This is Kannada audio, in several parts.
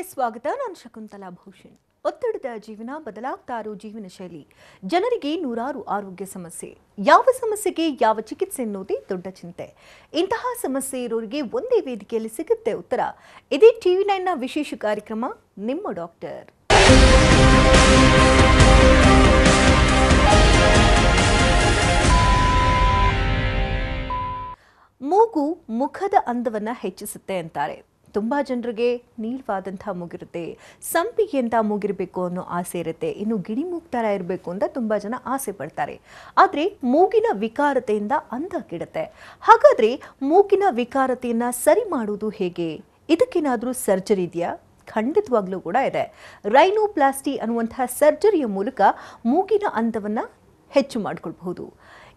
ಕಾರ್ಯಕ್ರಮಕ್ಕೆ ಸ್ವಾಗತ. ನಾನು ಶಕುಂತಲಾ ಭೂಷಣ್. ಒತ್ತಡದ ಜೀವನ, ಬದಲಾಗ್ತಾ ಇರೋ ಜೀವನ ಶೈಲಿ, ಜನರಿಗೆ ನೂರಾರು ಆರೋಗ್ಯ ಸಮಸ್ಯೆ. ಯಾವ ಸಮಸ್ಯೆಗೆ ಯಾವ ಚಿಕಿತ್ಸೆ ಅನ್ನೋದೇ ದೊಡ್ಡ ಚಿಂತೆ. ಇಂತಹ ಸಮಸ್ಯೆ ಇರೋರಿಗೆ ಒಂದೇ ವೇದಿಕೆಯಲ್ಲಿ ಸಿಗುತ್ತೆ ಉತ್ತರ. ಇದೇ TV9ನ ವಿಶೇಷ ಕಾರ್ಯಕ್ರಮ ನಿಮ್ಮ ಡಾಕ್ಟರ್. ಮೂಗು ಮುಖದ ಅಂದವನ್ನ ಹೆಚ್ಚಿಸುತ್ತೆ ಅಂತಾರೆ. ತುಂಬಾ ಜನರಿಗೆ ನೀಳವಾದಂತಹ ಮೂಗಿರುತ್ತೆ, ಸಂಪಿಗೆ ಅಂತ ಮೂಗಿರಬೇಕು ಅನ್ನೋ ಆಸೆ ಇರುತ್ತೆ, ಇನ್ನು ಗಿಣಿ ಮೂಗ್ ಥರ ಇರಬೇಕು ಅಂತ ತುಂಬಾ ಜನ ಆಸೆ ಪಡ್ತಾರೆ. ಆದರೆ ಮೂಗಿನ ವಿಕಾರತೆಯಿಂದ ಅಂದ ಕೆಡುತ್ತೆ. ಹಾಗಾದ್ರೆ ಮೂಗಿನ ವಿಕಾರತೆಯನ್ನ ಸರಿ ಮಾಡುವುದು ಹೇಗೆ? ಇದಕ್ಕೇನಾದರೂ ಸರ್ಜರಿ ಇದೆಯಾ? ಖಂಡಿತವಾಗ್ಲೂ ಕೂಡ ಇದೆ. ರೈನೋಪ್ಲಾಸ್ಟಿ ಅನ್ನುವಂತಹ ಸರ್ಜರಿಯ ಮೂಲಕ ಮೂಗಿನ ಅಂದವನ್ನ ಹೆಚ್ಚು ಮಾಡಿಕೊಳ್ಬಹುದು.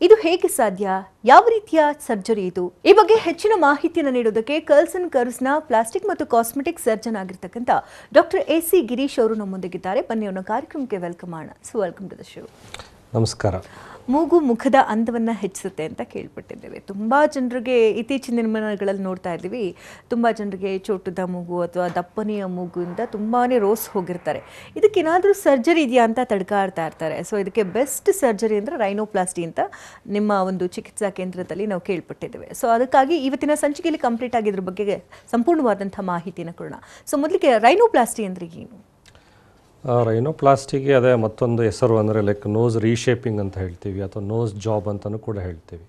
ಇದು ಹೇಗೆ ಸಾಧ್ಯ? ಯಾವ ರೀತಿಯ ಸರ್ಜರಿ ಇದು? ಈ ಬಗ್ಗೆ ಹೆಚ್ಚಿನ ಮಾಹಿತಿಯನ್ನು ನೀಡೋದಕ್ಕೆ ಕರ್ಲ್ಸ್ ಅಂಡ್ ಕರ್ವ್ಸ್ನ ಪ್ಲಾಸ್ಟಿಕ್ ಮತ್ತು ಕಾಸ್ಮೆಟಿಕ್ ಸರ್ಜನ್ ಆಗಿರ್ತಕ್ಕಂಥ ಡಾಕ್ಟರ್ AC ಗಿರೀಶ್ ಅವರು ನಮ್ಮೊಂದಿಗಿದ್ದಾರೆ. ಬನ್ನಿ ಅವರ ಕಾರ್ಯಕ್ರಮಕ್ಕೆ ವೆಲ್ಕಮ್ ಮಾಡೋಣ. So welcome to the show. ನಮಸ್ಕಾರ. ಮೂಗು ಮುಖದ ಅಂದವನ್ನ ಹೆಚ್ಚಿಸುತ್ತೆ ಅಂತ ಕೇಳ್ಪಟ್ಟಿದ್ದೇವೆ. ತುಂಬಾ ಜನರಿಗೆ ಇತ್ತೀಚಿನ ದಿನಗಳಲ್ಲಿ ನೋಡ್ತಾ ಇದ್ದೀವಿ, ತುಂಬಾ ಜನರಿಗೆ ಚೋಟದ ಮೂಗು ಅಥವಾ ದಪ್ಪನೆಯ ಮೂಗುವಿಂದ ತುಂಬಾನೇ ರೋಸ್ ಹೋಗಿರ್ತಾರೆ. ಇದಕ್ಕೇನಾದರೂ ಸರ್ಜರಿ ಇದೆಯಾ ಅಂತ ತಡ್ಕಾಡ್ತಾ ಇರ್ತಾರೆ. ಸೊ ಇದಕ್ಕೆ ಬೆಸ್ಟ್ ಸರ್ಜರಿ ಅಂದರೆ ರೈನೋಪ್ಲಾಸ್ಟಿ ಅಂತ ನಿಮ್ಮ ಒಂದು ಚಿಕಿತ್ಸಾ ಕೇಂದ್ರದಲ್ಲಿ ನಾವು ಕೇಳ್ಪಟ್ಟಿದ್ದೇವೆ. ಸೊ ಅದಕ್ಕಾಗಿ ಇವತ್ತಿನ ಸಂಚಿಕೆಯಲ್ಲಿ ಕಂಪ್ಲೀಟ್ ಆಗಿ ಇದ್ರ ಬಗ್ಗೆ ಸಂಪೂರ್ಣವಾದಂಥ ಮಾಹಿತಿಯನ್ನು ಕೊಡೋಣ. ಸೊ ಮೊದಲಿಗೆ ರೈನೋಪ್ಲಾಸ್ಟಿ ಅಂದರೆ ಏನು? ರೈನೋಪ್ಲಾಸ್ಟಿಗೆ ಅದೇ ಮತ್ತೊಂದು ಹೆಸರು ಅಂದರೆ ಲೈಕ್ ನೋಸ್ ರೀಶೇಪಿಂಗ್ ಅಂತ ಹೇಳ್ತೀವಿ, ಅಥವಾ ನೋಸ್ ಜಾಬ್ ಅಂತಲೂ ಕೂಡ ಹೇಳ್ತೀವಿ.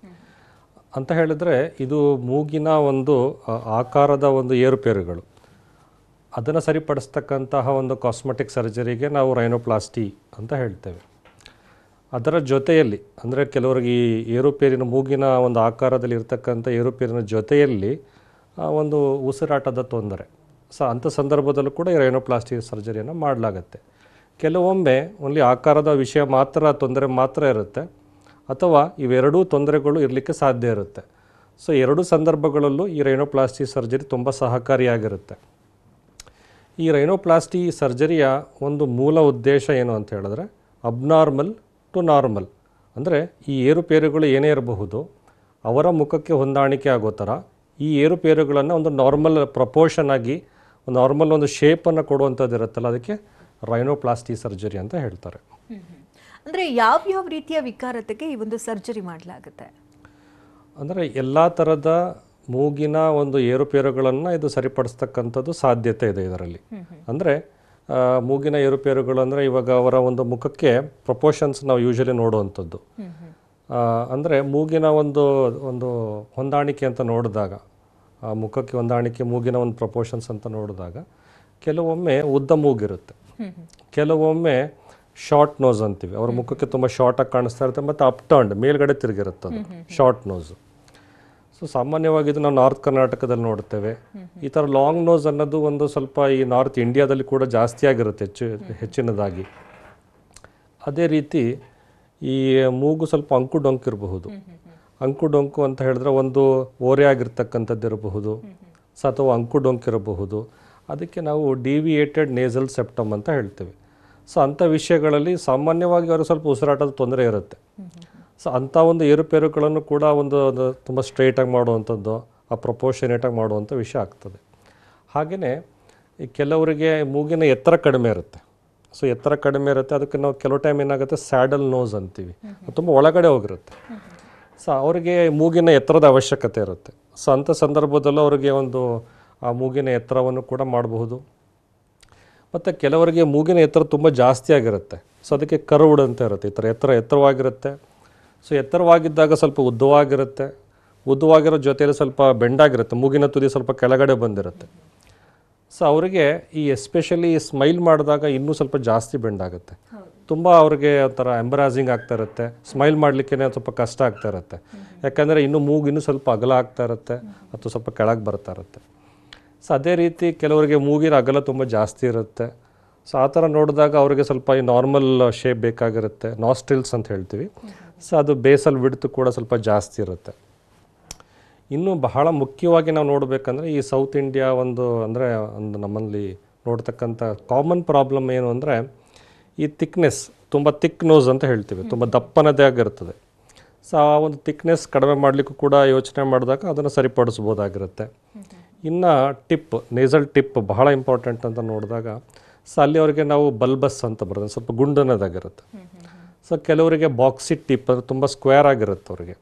ಅಂತ ಹೇಳಿದರೆ ಇದು ಮೂಗಿನ ಒಂದು ಆಕಾರದ ಒಂದು ಏರುಪೇರುಗಳು, ಅದನ್ನು ಸರಿಪಡಿಸ್ತಕ್ಕಂತಹ ಒಂದು ಕಾಸ್ಮೆಟಿಕ್ ಸರ್ಜರಿಗೆ ನಾವು ರೈನೋಪ್ಲಾಸ್ಟಿ ಅಂತ ಹೇಳ್ತೇವೆ. ಅದರ ಜೊತೆಯಲ್ಲಿ ಅಂದರೆ ಕೆಲವರಿಗೆ ಈ ಏರುಪೇರಿನ ಮೂಗಿನ ಒಂದು ಆಕಾರದಲ್ಲಿ ಇರ್ತಕ್ಕಂಥ ಏರುಪೇರಿನ ಜೊತೆಯಲ್ಲಿ ಒಂದು ಉಸಿರಾಟದ ತೊಂದರೆ, ಸೊ ಅಂಥ ಸಂದರ್ಭದಲ್ಲೂ ಕೂಡ ಈ ರೈನೋಪ್ಲಾಸ್ಟಿ ಸರ್ಜರಿಯನ್ನು ಮಾಡಲಾಗತ್ತೆ. ಕೆಲವೊಮ್ಮೆ ಓನ್ಲಿ ಆಕಾರದ ವಿಷಯ ಮಾತ್ರ ತೊಂದರೆ ಮಾತ್ರ ಇರುತ್ತೆ, ಅಥವಾ ಇವೆರಡೂ ತೊಂದರೆಗಳು ಇರಲಿಕ್ಕೆ ಸಾಧ್ಯ ಇರುತ್ತೆ. ಸೊ ಎರಡೂ ಸಂದರ್ಭಗಳಲ್ಲೂ ಈ ರೈನೋಪ್ಲಾಸ್ಟಿ ಸರ್ಜರಿ ತುಂಬ ಸಹಕಾರಿಯಾಗಿರುತ್ತೆ. ಈ ರೈನೋಪ್ಲಾಸ್ಟಿ ಸರ್ಜರಿಯ ಒಂದು ಮೂಲ ಉದ್ದೇಶ ಏನು ಅಂತ ಹೇಳಿದ್ರೆ ಅಬ್ನಾರ್ಮಲ್ ಟು ನಾರ್ಮಲ್, ಅಂದರೆ ಈ ಏರುಪೇರುಗಳು ಏನೇ ಇರಬಹುದು ಅವರ ಮುಖಕ್ಕೆ ಹೊಂದಾಣಿಕೆ ಆಗೋ ಥರ ಈ ಏರುಪೇರುಗಳನ್ನು ಒಂದು ನಾರ್ಮಲ್ ಪ್ರಪೋರ್ಷನ್ ಆಗಿ ನಾರ್ಮಲ್ ಒಂದು ಶೇಪನ್ನು ಕೊಡುವಂಥದ್ದು ಇರುತ್ತಲ್ಲ, ಅದಕ್ಕೆ ರೈನೋಪ್ಲಾಸ್ಟಿ ಸರ್ಜರಿ ಅಂತ ಹೇಳ್ತಾರೆ. ಅಂದರೆ ಯಾವ್ಯಾವ ರೀತಿಯ ವಿಕಾರತೆಗೆ ಈ ಒಂದು ಸರ್ಜರಿ ಮಾಡಲಾಗುತ್ತೆ? ಅಂದರೆ ಎಲ್ಲ ಥರದ ಮೂಗಿನ ಒಂದು ಏರುಪೇರುಗಳನ್ನು ಇದು ಸರಿಪಡಿಸ್ತಕ್ಕಂಥದ್ದು ಸಾಧ್ಯತೆ ಇದೆ ಇದರಲ್ಲಿ. ಅಂದರೆ ಮೂಗಿನ ಏರುಪೇರುಗಳು ಅಂದರೆ ಇವಾಗ ಅವರ ಒಂದು ಮುಖಕ್ಕೆ ಪ್ರಪೋರ್ಷನ್ಸ್ ನಾವು ಯೂಶಲಿ ನೋಡುವಂಥದ್ದು. ಅಂದರೆ ಮೂಗಿನ ಒಂದು ಹೊಂದಾಣಿಕೆ ಅಂತ ನೋಡಿದಾಗ, ಮುಖಕ್ಕೆ ಹೊಂದಾಣಿಕೆ ಮೂಗಿನ ಒಂದು ಪ್ರಪೋರ್ಷನ್ಸ್ ಅಂತ ನೋಡಿದಾಗ ಕೆಲವೊಮ್ಮೆ ಉದ್ದ ಮೂಗಿರುತ್ತೆ, ಕೆಲವೊಮ್ಮೆ ಶಾರ್ಟ್ ನೋಸ್ ಅಂತೀವಿ, ಅವ್ರ ಮುಖಕ್ಕೆ ತುಂಬ ಶಾರ್ಟಾಗಿ ಕಾಣಿಸ್ತಾ ಇರುತ್ತೆ, ಮತ್ತು ಅಪ್ ಟರ್ನ್ಡ್ ಮೇಲ್ಗಡೆ ತಿರುಗಿರುತ್ತೆ ಅದು ಶಾರ್ಟ್ ನೋಸು. ಸೊ ಸಾಮಾನ್ಯವಾಗಿ ಇದು ನಾವು ನಾರ್ತ್ ಕರ್ನಾಟಕದಲ್ಲಿ ನೋಡ್ತೇವೆ. ಈ ಥರ ಲಾಂಗ್ ನೋಸ್ ಅನ್ನೋದು ಒಂದು ಸ್ವಲ್ಪ ಈ ನಾರ್ತ್ ಇಂಡಿಯಾದಲ್ಲಿ ಕೂಡ ಜಾಸ್ತಿ ಆಗಿರುತ್ತೆ, ಹೆಚ್ಚಿನದಾಗಿ. ಅದೇ ರೀತಿ ಈ ಮೂಗು ಸ್ವಲ್ಪ ಅಂಕು ಡೊಂಕು ಇರಬಹುದು. ಅಂಕು ಡೊಂಕು ಅಂತ ಹೇಳಿದ್ರೆ ಒಂದು ಓರೆ ಆಗಿರ್ತಕ್ಕಂಥದ್ದು ಇರಬಹುದು, ಅಥವಾ ಅಂಕು ಡೊಂಕು ಇರಬಹುದು. ಅದಕ್ಕೆ ನಾವು ಡಿವಿಯೇಟೆಡ್ ನೇಸಲ್ ಸೆಪ್ಟಮ್ ಅಂತ ಹೇಳ್ತೇವೆ. ಸೊ ಅಂಥ ವಿಷಯಗಳಲ್ಲಿ ಸಾಮಾನ್ಯವಾಗಿ ಅವರು ಸ್ವಲ್ಪ ಉಸಿರಾಟದ ತೊಂದರೆ ಇರುತ್ತೆ. ಸೊ ಅಂಥ ಒಂದು ಏರುಪೇರುಗಳನ್ನು ಕೂಡ ಒಂದು ತುಂಬ ಸ್ಟ್ರೈಟಾಗಿ ಮಾಡುವಂಥದ್ದು, ಆ ಪ್ರಪೋರ್ಷನೇಟಾಗಿ ಮಾಡುವಂಥ ವಿಷಯ ಆಗ್ತದೆ. ಹಾಗೆಯೇ ಈ ಕೆಲವರಿಗೆ ಮೂಗಿನ ಎತ್ತರ ಕಡಿಮೆ ಇರುತ್ತೆ. ಸೊ ಎತ್ತರ ಕಡಿಮೆ ಇರುತ್ತೆ, ಅದಕ್ಕೆ ನಾವು ಕೆಲವು ಟೈಮ್ ಏನಾಗುತ್ತೆ ಸ್ಯಾಡಲ್ ನೋಸ್ ಅಂತೀವಿ, ತುಂಬ ಒಳಗಡೆ ಹೋಗಿರುತ್ತೆ. ಸೊ ಅವರಿಗೆ ಮೂಗಿನ ಎತ್ತರದ ಅವಶ್ಯಕತೆ ಇರುತ್ತೆ. ಸೊ ಅಂಥ ಸಂದರ್ಭದಲ್ಲೂ ಅವರಿಗೆ ಒಂದು ಆ ಮೂಗಿನ ಎತ್ತರವನ್ನು ಕೂಡ ಮಾಡಬಹುದು. ಮತ್ತು ಕೆಲವರಿಗೆ ಮೂಗಿನ ಎತ್ತರ ತುಂಬ ಜಾಸ್ತಿ ಆಗಿರುತ್ತೆ. ಸೊ ಅದಕ್ಕೆ ಕರ್ವ್ಡ್ ಅಂತ ಇರುತ್ತೆ, ಈ ಥರ ಎತ್ತರವಾಗಿರುತ್ತೆ. ಸೊ ಎತ್ತರವಾಗಿದ್ದಾಗ ಸ್ವಲ್ಪ ಉದ್ದವಾಗಿರುತ್ತೆ, ಉದ್ದವಾಗಿರೋ ಜೊತೆಯಲ್ಲಿ ಸ್ವಲ್ಪ ಬೆಂಡಾಗಿರುತ್ತೆ, ಮೂಗಿನ ತುದಿ ಸ್ವಲ್ಪ ಕೆಳಗಡೆ ಬಂದಿರುತ್ತೆ. ಸೊ ಅವರಿಗೆ ಈ ಎಸ್ಪೆಷಲಿ ಸ್ಮೈಲ್ ಮಾಡಿದಾಗ ಇನ್ನೂ ಸ್ವಲ್ಪ ಜಾಸ್ತಿ ಬೆಂಡಾಗುತ್ತೆ, ತುಂಬ ಅವ್ರಿಗೆ ಒಂಥರ ಎಂಬರಾಸಿಂಗ್ ಆಗ್ತಾ ಇರುತ್ತೆ. ಸ್ಮೈಲ್ ಮಾಡಲಿಕ್ಕೆ ಸ್ವಲ್ಪ ಕಷ್ಟ ಆಗ್ತಾ ಇರುತ್ತೆ, ಯಾಕಂದರೆ ಇನ್ನೂ ಮೂಗು ಇನ್ನೂ ಸ್ವಲ್ಪ ಅಗಲ ಆಗ್ತಾ ಇರುತ್ತೆ, ಅಥವಾ ಸ್ವಲ್ಪ ಕೆಳಗೆ ಬರ್ತಾ ಇರುತ್ತೆ. ಸೊ ಅದೇ ರೀತಿ ಕೆಲವರಿಗೆ ಮೂಗಿನ ಅಗಲ ತುಂಬ ಜಾಸ್ತಿ ಇರುತ್ತೆ. ಸೊ ಆ ಥರ ನೋಡಿದಾಗ ಅವರಿಗೆ ಸ್ವಲ್ಪ ಈ ನಾರ್ಮಲ್ ಶೇಪ್ ಬೇಕಾಗಿರುತ್ತೆ, ನಾಸ್ಟ್ರಿಲ್ಸ್ ಅಂತ ಹೇಳ್ತೀವಿ. ಸೊ ಅದು ಬೇಸಲ್ ವಿಡ್ತ್ ಕೂಡ ಸ್ವಲ್ಪ ಜಾಸ್ತಿ ಇರುತ್ತೆ. ಇನ್ನು ಬಹಳ ಮುಖ್ಯವಾಗಿ ನಾವು ನೋಡಬೇಕಂದ್ರೆ ಈ ಸೌತ್ ಇಂಡಿಯಾ ಅಂದರೆ ನಮ್ಮಲ್ಲಿ ನೋಡ್ತಕ್ಕಂಥ ಕಾಮನ್ ಪ್ರಾಬ್ಲಮ್ ಏನು ಅಂದರೆ ಈ ಥಿಕ್ನೆಸ್, ತುಂಬ ಥಿಕ್ ನೋಸ್ ಅಂತ ಹೇಳ್ತೀವಿ, ತುಂಬ ದಪ್ಪನದೇ ಆಗಿರ್ತದೆ. ಸೊ ಆ ಒಂದು ಥಿಕ್ನೆಸ್ ಕಡಿಮೆ ಮಾಡಲಿಕ್ಕೂ ಕೂಡ ಯೋಚನೆ ಮಾಡಿದಾಗ ಅದನ್ನು ಸರಿಪಡಿಸ್ಬೋದಾಗಿರುತ್ತೆ. ಇನ್ನು ಟಿಪ್, ನೇಸಲ್ ಟಿಪ್ ಬಹಳ ಇಂಪಾರ್ಟೆಂಟ್ ಅಂತ ನೋಡಿದಾಗ ಸೊ ಅಲ್ಲಿ ಅವರಿಗೆ ನಾವು ಬಲ್ಬಸ್ ಅಂತ ಬರ್ತದೆ, ಸ್ವಲ್ಪ ಗುಂಡನದಾಗಿರುತ್ತೆ. ಸೊ ಕೆಲವರಿಗೆ ಬಾಕ್ಸಿ ಟಿಪ್ ಅಂದರೆ ತುಂಬ ಸ್ಕ್ವೇರ್ ಆಗಿರುತ್ತೆ ಅವರಿಗೆ.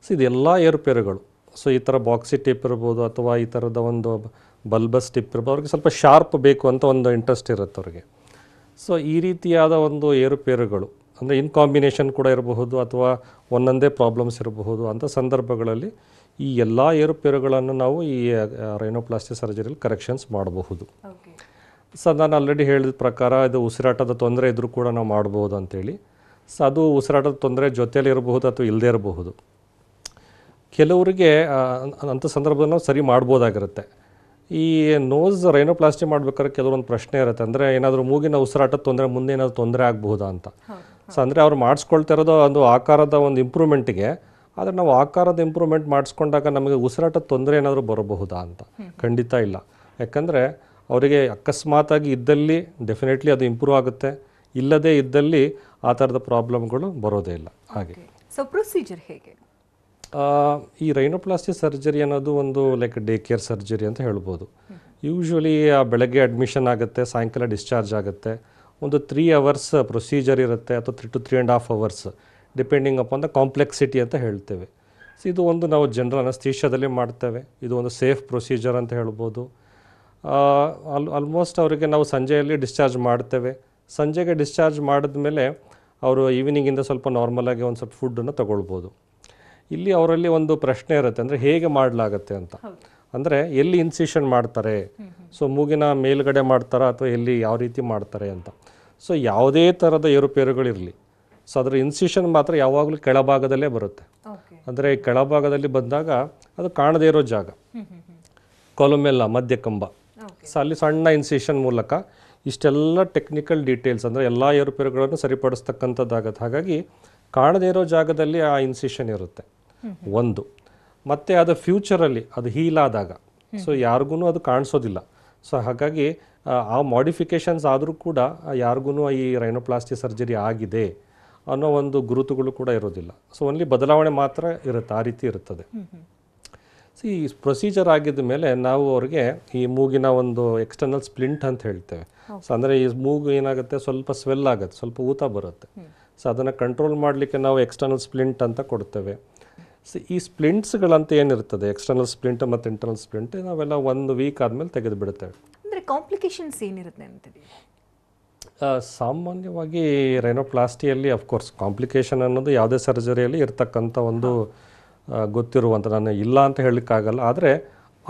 ಸೊ ಇದೆಲ್ಲ ಏರುಪೇರುಗಳು. ಸೊ ಈ ಥರ ಬಾಕ್ಸಿ ಟಿಪ್ ಇರ್ಬೋದು ಅಥವಾ ಈ ಥರದ ಒಂದು ಬಲ್ಬಸ್ ಟಿಪ್ ಇರ್ಬೋದು, ಅವ್ರಿಗೆ ಸ್ವಲ್ಪ ಶಾರ್ಪ್ ಬೇಕು ಅಂತ ಒಂದು ಇಂಟ್ರೆಸ್ಟ್ ಇರುತ್ತೆ ಅವ್ರಿಗೆ. ಸೊ ಈ ರೀತಿಯಾದ ಒಂದು ಏರುಪೇರುಗಳು ಅಂದರೆ ಇನ್ ಕಾಂಬಿನೇಷನ್ ಕೂಡ ಇರಬಹುದು ಅಥವಾ ಒಂದೊಂದೇ ಪ್ರಾಬ್ಲಮ್ಸ್ ಇರಬಹುದು. ಅಂಥ ಸಂದರ್ಭಗಳಲ್ಲಿ ಈ ಎಲ್ಲ ಏರುಪೇರುಗಳನ್ನು ನಾವು ಈ ರೈನೋಪ್ಲಾಸ್ಟಿ ಸರ್ಜರಿಯಲ್ಲಿ ಕರೆಕ್ಷನ್ಸ್ ಮಾಡಬಹುದು. ಸೊ ನಾನು ಆಲ್ರೆಡಿ ಹೇಳಿದ ಪ್ರಕಾರ ಇದು ಉಸಿರಾಟದ ತೊಂದರೆ ಇದ್ದರೂ ಕೂಡ ನಾವು ಮಾಡ್ಬೋದು ಅಂತೇಳಿ. ಸೊ ಅದು ಉಸಿರಾಟದ ತೊಂದರೆ ಜೊತೆಯಲ್ಲಿ ಇರಬಹುದು ಅಥವಾ ಇಲ್ಲದೇ ಇರಬಹುದು. ಕೆಲವರಿಗೆ ಅಂಥ ಸಂದರ್ಭದಲ್ಲಿ ನಾವು ಸರಿ ಮಾಡ್ಬೋದಾಗಿರುತ್ತೆ. ಈ ನೋಸ್ ರೈನೋಪ್ಲಾಸ್ಟಿ ಮಾಡ್ಬೇಕಾದ್ರೆ ಕೆಲವೊಂದು ಪ್ರಶ್ನೆ ಇರುತ್ತೆ, ಅಂದರೆ ಏನಾದರೂ ಮೂಗಿನ ಉಸಿರಾಟದ ತೊಂದರೆ ಮುಂದೆ ಏನಾದರೂ ತೊಂದರೆ ಆಗಬಹುದಾ ಅಂತ. ಸೊ ಅಂದರೆ ಅವ್ರು ಮಾಡಿಸ್ಕೊಳ್ತಾ ಇರೋದು ಒಂದು ಆಕಾರದ ಒಂದು ಇಂಪ್ರೂವ್ಮೆಂಟಿಗೆ, ಆದರೆ ನಾವು ಆಕಾರದ ಇಂಪ್ರೂವ್ಮೆಂಟ್ ಮಾಡಿಸ್ಕೊಂಡಾಗ ನಮಗೆ ಉಸಿರಾಟದ ತೊಂದರೆ ಏನಾದರೂ ಬರಬಹುದಾ ಅಂತ ಖಂಡಿತ ಇಲ್ಲ. ಯಾಕಂದರೆ ಅವರಿಗೆ ಅಕಸ್ಮಾತಾಗಿ ಇದ್ದಲ್ಲಿ ಡೆಫಿನೆಟ್ಲಿ ಅದು ಇಂಪ್ರೂವ್ ಆಗುತ್ತೆ, ಇಲ್ಲದೇ ಇದ್ದಲ್ಲಿ ಆ ಥರದ ಪ್ರಾಬ್ಲಮ್ಗಳು ಬರೋದೇ ಇಲ್ಲ. ಹಾಗೆ ಸೊ ಪ್ರೊಸೀಜರ್ ಹೇಗೆ? ಈ ರೈನೋಪ್ಲಾಸ್ಟಿ ಸರ್ಜರಿ ಅನ್ನೋದು ಒಂದು ಲೈಕ್ ಡೇ ಕೇರ್ ಸರ್ಜರಿ ಅಂತ ಹೇಳ್ಬೋದು. ಯೂಶ್ವಲಿ ಬೆಳಗ್ಗೆ ಅಡ್ಮಿಷನ್ ಆಗುತ್ತೆ, ಸಾಯಂಕಾಲ ಡಿಸ್ಚಾರ್ಜ್ ಆಗುತ್ತೆ. ಒಂದು 3 hours ಪ್ರೊಸೀಜರ್ ಇರುತ್ತೆ ಅಥವಾ 3 to 3.5 hours depending upon the complexity ಅಂತ ಹೇಳ್ತೇವೆ. ಸೊ ಇದು ಒಂದು ನಾವು ಜನರಲ್ ಅನಸ್ತೇಷಿಯಾದಲ್ಲಿ ಮಾಡ್ತೇವೆ. ಇದು ಒಂದು ಸೇಫ್ ಪ್ರೊಸೀಜರ್ ಅಂತ ಹೇಳ್ಬೋದು. ಆಲ್ಮೋಸ್ಟ್ ಅವರಿಗೆ ನಾವು ಸಂಜೆಯಲ್ಲಿ ಡಿಸ್ಚಾರ್ಜ್ ಮಾಡ್ತೇವೆ. ಸಂಜೆಗೆ ಡಿಸ್ಚಾರ್ಜ್ ಮಾಡಿದ್ಮೇಲೆ ಅವರು ಈವ್ನಿಂಗಿಂದ ಸ್ವಲ್ಪ ನಾರ್ಮಲಾಗಿ ಒಂದು ಸ್ವಲ್ಪ ಫುಡ್ಡನ್ನು ತಗೊಳ್ಬೋದು. ಇಲ್ಲಿ ಅವರಲ್ಲಿ ಒಂದು ಪ್ರಶ್ನೆ ಇರುತ್ತೆ, ಅಂದರೆ ಹೇಗೆ ಮಾಡಲಾಗತ್ತೆ ಅಂತ. ಅಂದರೆ ಎಲ್ಲಿ ಇನ್ಸಿಷನ್ ಮಾಡ್ತಾರೆ, ಸೊ ಮೂಗಿನ ಮೇಲ್ಗಡೆ ಮಾಡ್ತಾರಾ ಅಥವಾ ಎಲ್ಲಿ ಯಾವ ರೀತಿ ಮಾಡ್ತಾರೆ ಅಂತ. ಸೊ ಯಾವುದೇ ಥರದ ಏರುಪೇರುಗಳಿರಲಿ, ಸೊ ಅದರ ಇನ್ಸಿಷನ್ ಮಾತ್ರ ಯಾವಾಗಲೂ ಕೆಳಭಾಗದಲ್ಲೇ ಬರುತ್ತೆ. ಅಂದರೆ ಕೆಳಭಾಗದಲ್ಲಿ ಬಂದಾಗ ಅದು ಕಾಣದೇ ಇರೋ ಜಾಗ, ಕೊಲುಮೆಲ್ಲ ಮಧ್ಯಕಂಬ. ಸೊ ಅಲ್ಲಿ ಸಣ್ಣ ಇನ್ಸಿಷನ್ ಮೂಲಕ ಇಷ್ಟೆಲ್ಲ ಟೆಕ್ನಿಕಲ್ ಡೀಟೇಲ್ಸ್ ಅಂದರೆ ಎಲ್ಲ ಏರುಪೇರುಗಳನ್ನು ಸರಿಪಡಿಸ್ತಕ್ಕಂಥದ್ದಾಗತ್ತೆ. ಹಾಗಾಗಿ ಕಾಣದೇ ಇರೋ ಜಾಗದಲ್ಲಿ ಆ ಇನ್ಸಿಷನ್ ಇರುತ್ತೆ ಒಂದು. ಮತ್ತು ಅದು ಫ್ಯೂಚರಲ್ಲಿ ಅದು ಹೀಲ್ ಆದಾಗ ಸೊ ಯಾರಿಗೂ ಅದು ಕಾಣಿಸೋದಿಲ್ಲ. ಸೊ ಹಾಗಾಗಿ ಆ ಮಾಡಿಫಿಕೇಷನ್ಸ್ ಆದರೂ ಕೂಡ ಯಾರಿಗೂ ಈ ರೈನೋಪ್ಲಾಸ್ಟಿ ಸರ್ಜರಿ ಆಗಿದೆ ಅನ್ನೋ ಒಂದು ಗುರುತುಗಳು ಕೂಡ ಇರೋದಿಲ್ಲ. ಸೊ ಓನ್ಲಿ ಬದಲಾವಣೆ ಮಾತ್ರ ಇರುತ್ತೆ, ಆ ರೀತಿ ಇರುತ್ತದೆ. ಸೊ ಈ ಪ್ರೊಸೀಜರ್ ಆಗಿದ್ದ ಮೇಲೆ ನಾವು ಅವ್ರಿಗೆ ಈ ಮೂಗಿನ ಒಂದು ಎಕ್ಸ್ಟರ್ನಲ್ ಸ್ಪ್ಲಿಂಟ್ ಅಂತ ಹೇಳ್ತೇವೆ. ಸೊ ಅಂದರೆ ಈ ಮೂಗು ಏನಾಗುತ್ತೆ, ಸ್ವಲ್ಪ ಸ್ವೆಲ್ ಆಗುತ್ತೆ, ಸ್ವಲ್ಪ ಊತ ಬರುತ್ತೆ. ಸೊ ಅದನ್ನು ಕಂಟ್ರೋಲ್ ಮಾಡಲಿಕ್ಕೆ ನಾವು ಎಕ್ಸ್ಟರ್ನಲ್ ಸ್ಪ್ಲಿಂಟ್ ಅಂತ ಕೊಡ್ತೇವೆ. ಸೊ ಈ ಸ್ಪ್ಲಿಂಟ್ಸ್ಗಳಂತ ಏನಿರ್ತದೆ, ಎಕ್ಸ್ಟರ್ನಲ್ ಸ್ಪ್ಲಿಂಟ್ ಮತ್ತು ಇಂಟರ್ನಲ್ ಸ್ಪ್ಲಿಂಟ್, ನಾವೆಲ್ಲ 1 week ಆದಮೇಲೆ ತೆಗೆದು ಬಿಡುತ್ತೇವೆ. ಅಂದರೆ ಕಾಂಪ್ಲಿಕೇಶನ್ಸ್ ಏನಿರುತ್ತೆ ಅಂತೀವಿ? ಸಾಮಾನ್ಯವಾಗಿ ರೈನೋಪ್ಲಾಸ್ಟಿಯಲ್ಲಿ ಅಫ್ಕೋರ್ಸ್ ಕಾಂಪ್ಲಿಕೇಶನ್ ಅನ್ನೋದು ಯಾವುದೇ ಸರ್ಜರಿಯಲ್ಲಿ ಇರ್ತಕ್ಕಂಥ ಒಂದು ಗೊತ್ತಿರುವಂಥ, ನಾನು ಇಲ್ಲ ಅಂತ ಹೇಳಲಿಕ್ಕಾಗಲ್ಲ. ಆದರೆ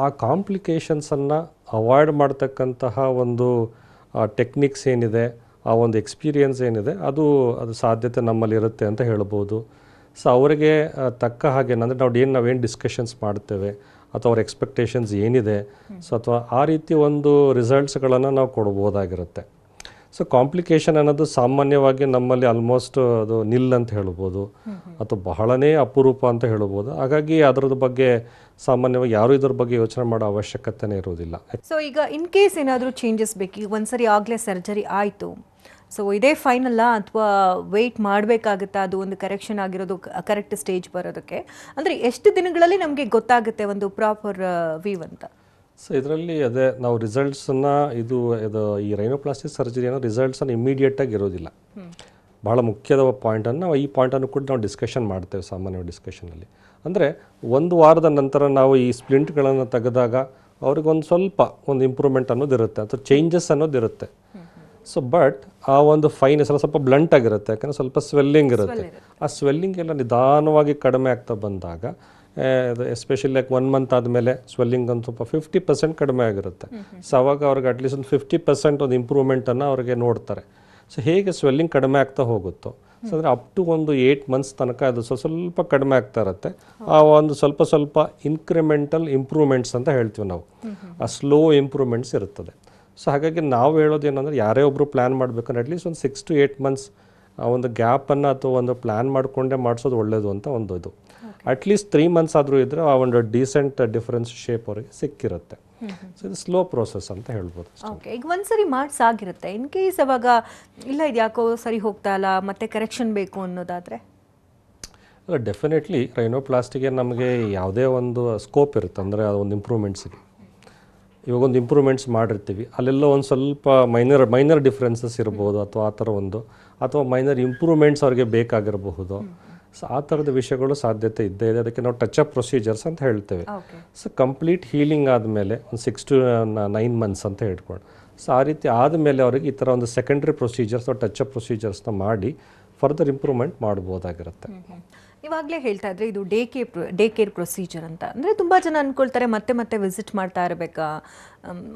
ಆ ಕಾಂಪ್ಲಿಕೇಶನ್ಸನ್ನು ಅವಾಯ್ಡ್ ಮಾಡ್ತಕ್ಕಂತಹ ಒಂದು ಟೆಕ್ನಿಕ್ಸ್ ಏನಿದೆ, ಆ ಒಂದು ಎಕ್ಸ್ಪೀರಿಯನ್ಸ್ ಏನಿದೆ, ಅದು ಸಾಧ್ಯತೆ ನಮ್ಮಲ್ಲಿ ಇರುತ್ತೆ ಅಂತ ಹೇಳ್ಬೋದು. ಸೊ ಅವರಿಗೆ ತಕ್ಕ ಹಾಗೆ ಅಂದರೆ ನಾವೇನು ಡಿಸ್ಕಷನ್ಸ್ ಮಾಡ್ತೇವೆ ಅಥವಾ ಅವ್ರ ಎಕ್ಸ್ಪೆಕ್ಟೇಷನ್ಸ್ ಏನಿದೆ, ಸೊ ಅಥವಾ ಆ ರೀತಿ ಒಂದು ರಿಸಲ್ಟ್ಸ್ಗಳನ್ನು ನಾವು ಕೊಡ್ಬೋದಾಗಿರುತ್ತೆ. ಸೊ ಕಾಂಪ್ಲಿಕೇಶನ್ ಅನ್ನೋದು ಸಾಮಾನ್ಯವಾಗಿ ನಮ್ಮಲ್ಲಿ ಆಲ್ಮೋಸ್ಟ್ ಅದು ನಿಲ್ ಅಂತ ಹೇಳ್ಬೋದು ಅಥವಾ ಬಹಳನೇ ಅಪರೂಪ ಅಂತ ಹೇಳ್ಬೋದು. ಹಾಗಾಗಿ ಅದರದ ಬಗ್ಗೆ ಸಾಮಾನ್ಯವಾಗಿ ಯಾರೂ ಇದ್ರ ಬಗ್ಗೆ ಯೋಚನೆ ಮಾಡೋ ಅವಶ್ಯಕತೆನೇ ಇರೋದಿಲ್ಲ. ಸೊ ಈಗ ಇನ್ ಕೇಸ್ ಏನಾದರೂ ಚೇಂಜಸ್ ಬೇಕು, ಈಗ ಒಂದ್ಸರಿ ಆಗಲೇ ಸರ್ಜರಿ ಆಯಿತು, ಸೊ ಇದೇ ಫೈನಲ್ಲ ಅಥವಾ ವೆಯ್ಟ್ ಮಾಡಬೇಕಾಗುತ್ತಾ ಅದು ಒಂದು ಕರೆಕ್ಷನ್ ಆಗಿರೋದು ಕರೆಕ್ಟ್ ಸ್ಟೇಜ್ ಬರೋದಕ್ಕೆ? ಅಂದರೆ ಎಷ್ಟು ದಿನಗಳಲ್ಲಿ ನಮಗೆ ಗೊತ್ತಾಗುತ್ತೆ ಒಂದು ಪ್ರಾಪರ್ ವ್ಯೂ ಅಂತ? ಸೊ ಇದರಲ್ಲಿ ಅದೇ ನಾವು ರಿಸಲ್ಟ್ಸನ್ನು ಇದು ಈ ರೈನೋಪ್ಲಾಸ್ಟಿ ಸರ್ಜರಿಯನ್ನು ರಿಸಲ್ಟ್ಸನ್ನು ಇಮಿಡಿಯೇಟಾಗಿ ಇರೋದಿಲ್ಲ. ಭಾಳ ಮುಖ್ಯದ ಪಾಯಿಂಟನ್ನು ಈ ಪಾಯಿಂಟನ್ನು ಕೂಡ ನಾವು ಡಿಸ್ಕಷನ್ ಮಾಡ್ತೇವೆ ಸಾಮಾನ್ಯ ಡಿಸ್ಕಷನಲ್ಲಿ. ಅಂದರೆ 1 ವಾರದ ನಂತರ ನಾವು ಈ ಸ್ಪ್ಲಿಂಟ್ಗಳನ್ನು ತೆಗೆದಾಗ ಅವ್ರಿಗೊಂದು ಸ್ವಲ್ಪ ಒಂದು ಇಂಪ್ರೂವ್ಮೆಂಟ್ ಅನ್ನೋದಿರುತ್ತೆ ಅಥವಾ ಚೇಂಜಸ್ ಅನ್ನೋದಿರುತ್ತೆ. ಸೊ ಬಟ್ ಆ ಒಂದು ಫೈನೆಸ್ ಎಲ್ಲ ಸ್ವಲ್ಪ ಬ್ಲಂಟ್ ಆಗಿರುತ್ತೆ, ಯಾಕಂದರೆ ಸ್ವಲ್ಪ ಸ್ವೆಲ್ಲಿಂಗ್ ಇರುತ್ತೆ. ಆ ಸ್ವೆಲ್ಲಿಂಗ್ ಎಲ್ಲ ನಿಧಾನವಾಗಿ ಕಡಿಮೆ ಆಗ್ತಾ ಬಂದಾಗ, ಎಸ್ಪೆಷಲಿ ಲೈಕ್ 1 month ಆದಮೇಲೆ ಸ್ವೆಲ್ಲಿಂಗ್ ಒಂದು ಸ್ವಲ್ಪ 50% ಕಡಿಮೆ ಆಗಿರುತ್ತೆ. ಸೊ ಅವಾಗ ಅವ್ರಿಗೆ ಅಟ್ಲೀಸ್ಟ್ ಒಂದು 50% ಒಂದು ಇಂಪ್ರೂವ್ಮೆಂಟನ್ನು ಅವ್ರಿಗೆ ನೋಡ್ತಾರೆ. ಸೊ ಹೇಗೆ ಸ್ವೆಲ್ಲಿಂಗ್ ಕಡಿಮೆ ಆಗ್ತಾ ಹೋಗುತ್ತೋ, ಸೊ ಅಂದರೆ ಅಪ್ ಟು ಒಂದು 8 months ತನಕ ಅದು ಸ್ವಲ್ಪ ಕಡಿಮೆ ಆಗ್ತಾ ಇರುತ್ತೆ. ಆ ಒಂದು ಸ್ವಲ್ಪ ಇನ್ಕ್ರಿಮೆಂಟಲ್ ಇಂಪ್ರೂವ್ಮೆಂಟ್ಸ್ ಅಂತ ಹೇಳ್ತೀವಿ ನಾವು, ಆ ಸ್ಲೋ ಇಂಪ್ರೂವ್ಮೆಂಟ್ಸ್ ಇರುತ್ತದೆ. ಸೊ ಹಾಗಾಗಿ ನಾವು ಹೇಳೋದೇನೆಂದರೆ ಯಾರೇ ಒಬ್ಬರು ಪ್ಲ್ಯಾನ್ ಮಾಡಬೇಕಂದ್ರೆ ಅಟ್ಲೀಸ್ಟ್ ಒಂದು 6 to 8 months ಆ ಒಂದು ಗ್ಯಾಪನ್ನು ಅಥವಾ ಒಂದು ಪ್ಲ್ಯಾನ್ ಮಾಡಿಕೊಂಡೇ ಮಾಡಿಸೋದು ಒಳ್ಳೆಯದು ಅಂತ ಒಂದು ಇದು. ಅಟ್ಲೀಸ್ಟ್ 3 months ಆದರೂ ಇದ್ದರೆ ಆ ಒಂದು ಡೀಸೆಂಟ್ ಡಿಫರೆನ್ಸ್ ಶೇಪ್ ಅವರಿಗೆ ಸಿಕ್ಕಿರುತ್ತೆ. ಸೊ ಇದು ಸ್ಲೋ ಪ್ರೋಸೆಸ್ ಅಂತ ಹೇಳ್ಬೋದು. ಓಕೆ, ಈಗ ಒಂದ್ಸರಿ ಮಾಡಿಸಾಗಿರುತ್ತೆ, ಇನ್ ಕೇಸ್ ಅವಾಗ ಇಲ್ಲ ಇದು ಯಾಕೋ ಸರಿ ಹೋಗ್ತಾ ಇಲ್ಲ ಮತ್ತೆ ಕರೆಕ್ಷನ್ ಬೇಕು ಅನ್ನೋದಾದರೆ? ಡೆಫಿನೆಟ್ಲಿ ರೈನೋಪ್ಲಾಸ್ಟಿಗೆ ನಮಗೆ ಯಾವುದೇ ಒಂದು ಸ್ಕೋಪ್ ಇರುತ್ತೆ, ಅಂದರೆ ಅದೊಂದು ಇಂಪ್ರೂವ್ಮೆಂಟ್ಸಿಗೆ. ಇವಾಗ ಒಂದು ಇಂಪ್ರೂವ್ಮೆಂಟ್ಸ್ ಮಾಡಿರ್ತೀವಿ, ಅಲ್ಲೆಲ್ಲ ಒಂದು ಸ್ವಲ್ಪ ಮೈನರ್ ಡಿಫ್ರೆನ್ಸಸ್ ಇರ್ಬೋದು, ಅಥವಾ ಆ ಥರ ಅಥವಾ ಮೈನರ್ ಇಂಪ್ರೂವ್ಮೆಂಟ್ಸ್ ಅವ್ರಿಗೆ ಬೇಕಾಗಿರಬಹುದು. ಸೊ ಆ ಥರದ ವಿಷಯಗಳು ಸಾಧ್ಯತೆ ಇದ್ದೇ ಇದೆ. ಅದಕ್ಕೆ ನಾವು ಟಚ್ ಅಪ್ ಪ್ರೊಸೀಜರ್ಸ್ ಅಂತ ಹೇಳ್ತೇವೆ. ಸೊ ಕಂಪ್ಲೀಟ್ ಹೀಲಿಂಗ್ ಆದಮೇಲೆ ಒಂದು 6 to 9 months ಅಂತ ಹೇಳ್ಕೊಂಡು, ಸೊ ಆ ರೀತಿ ಆದಮೇಲೆ ಅವರಿಗೆ ಈ ಥರ ಒಂದು ಸೆಕೆಂಡ್ರಿ ಪ್ರೊಸೀಜರ್ಸ್ ಟಚ್ ಅಪ್ ಪ್ರೊಸೀಜರ್ಸ್ನ ಮಾಡಿ ಫರ್ದರ್ ಇಂಪ್ರೂವ್ಮೆಂಟ್ ಮಾಡ್ಬೋದಾಗಿರುತ್ತೆ. ಇವಾಗಲೇ ಹೇಳ್ತಾ ಇದ್ರೆ ಇದು ಡೇ ಕೇರ್ ಪ್ರೊಸೀಜರ್ ಅಂತ. ಅಂದರೆ ತುಂಬ ಜನ ಅಂದ್ಕೊಳ್ತಾರೆ ಮತ್ತೆ ಮತ್ತೆ ವಿಸಿಟ್ ಮಾಡ್ತಾ ಇರಬೇಕಾ,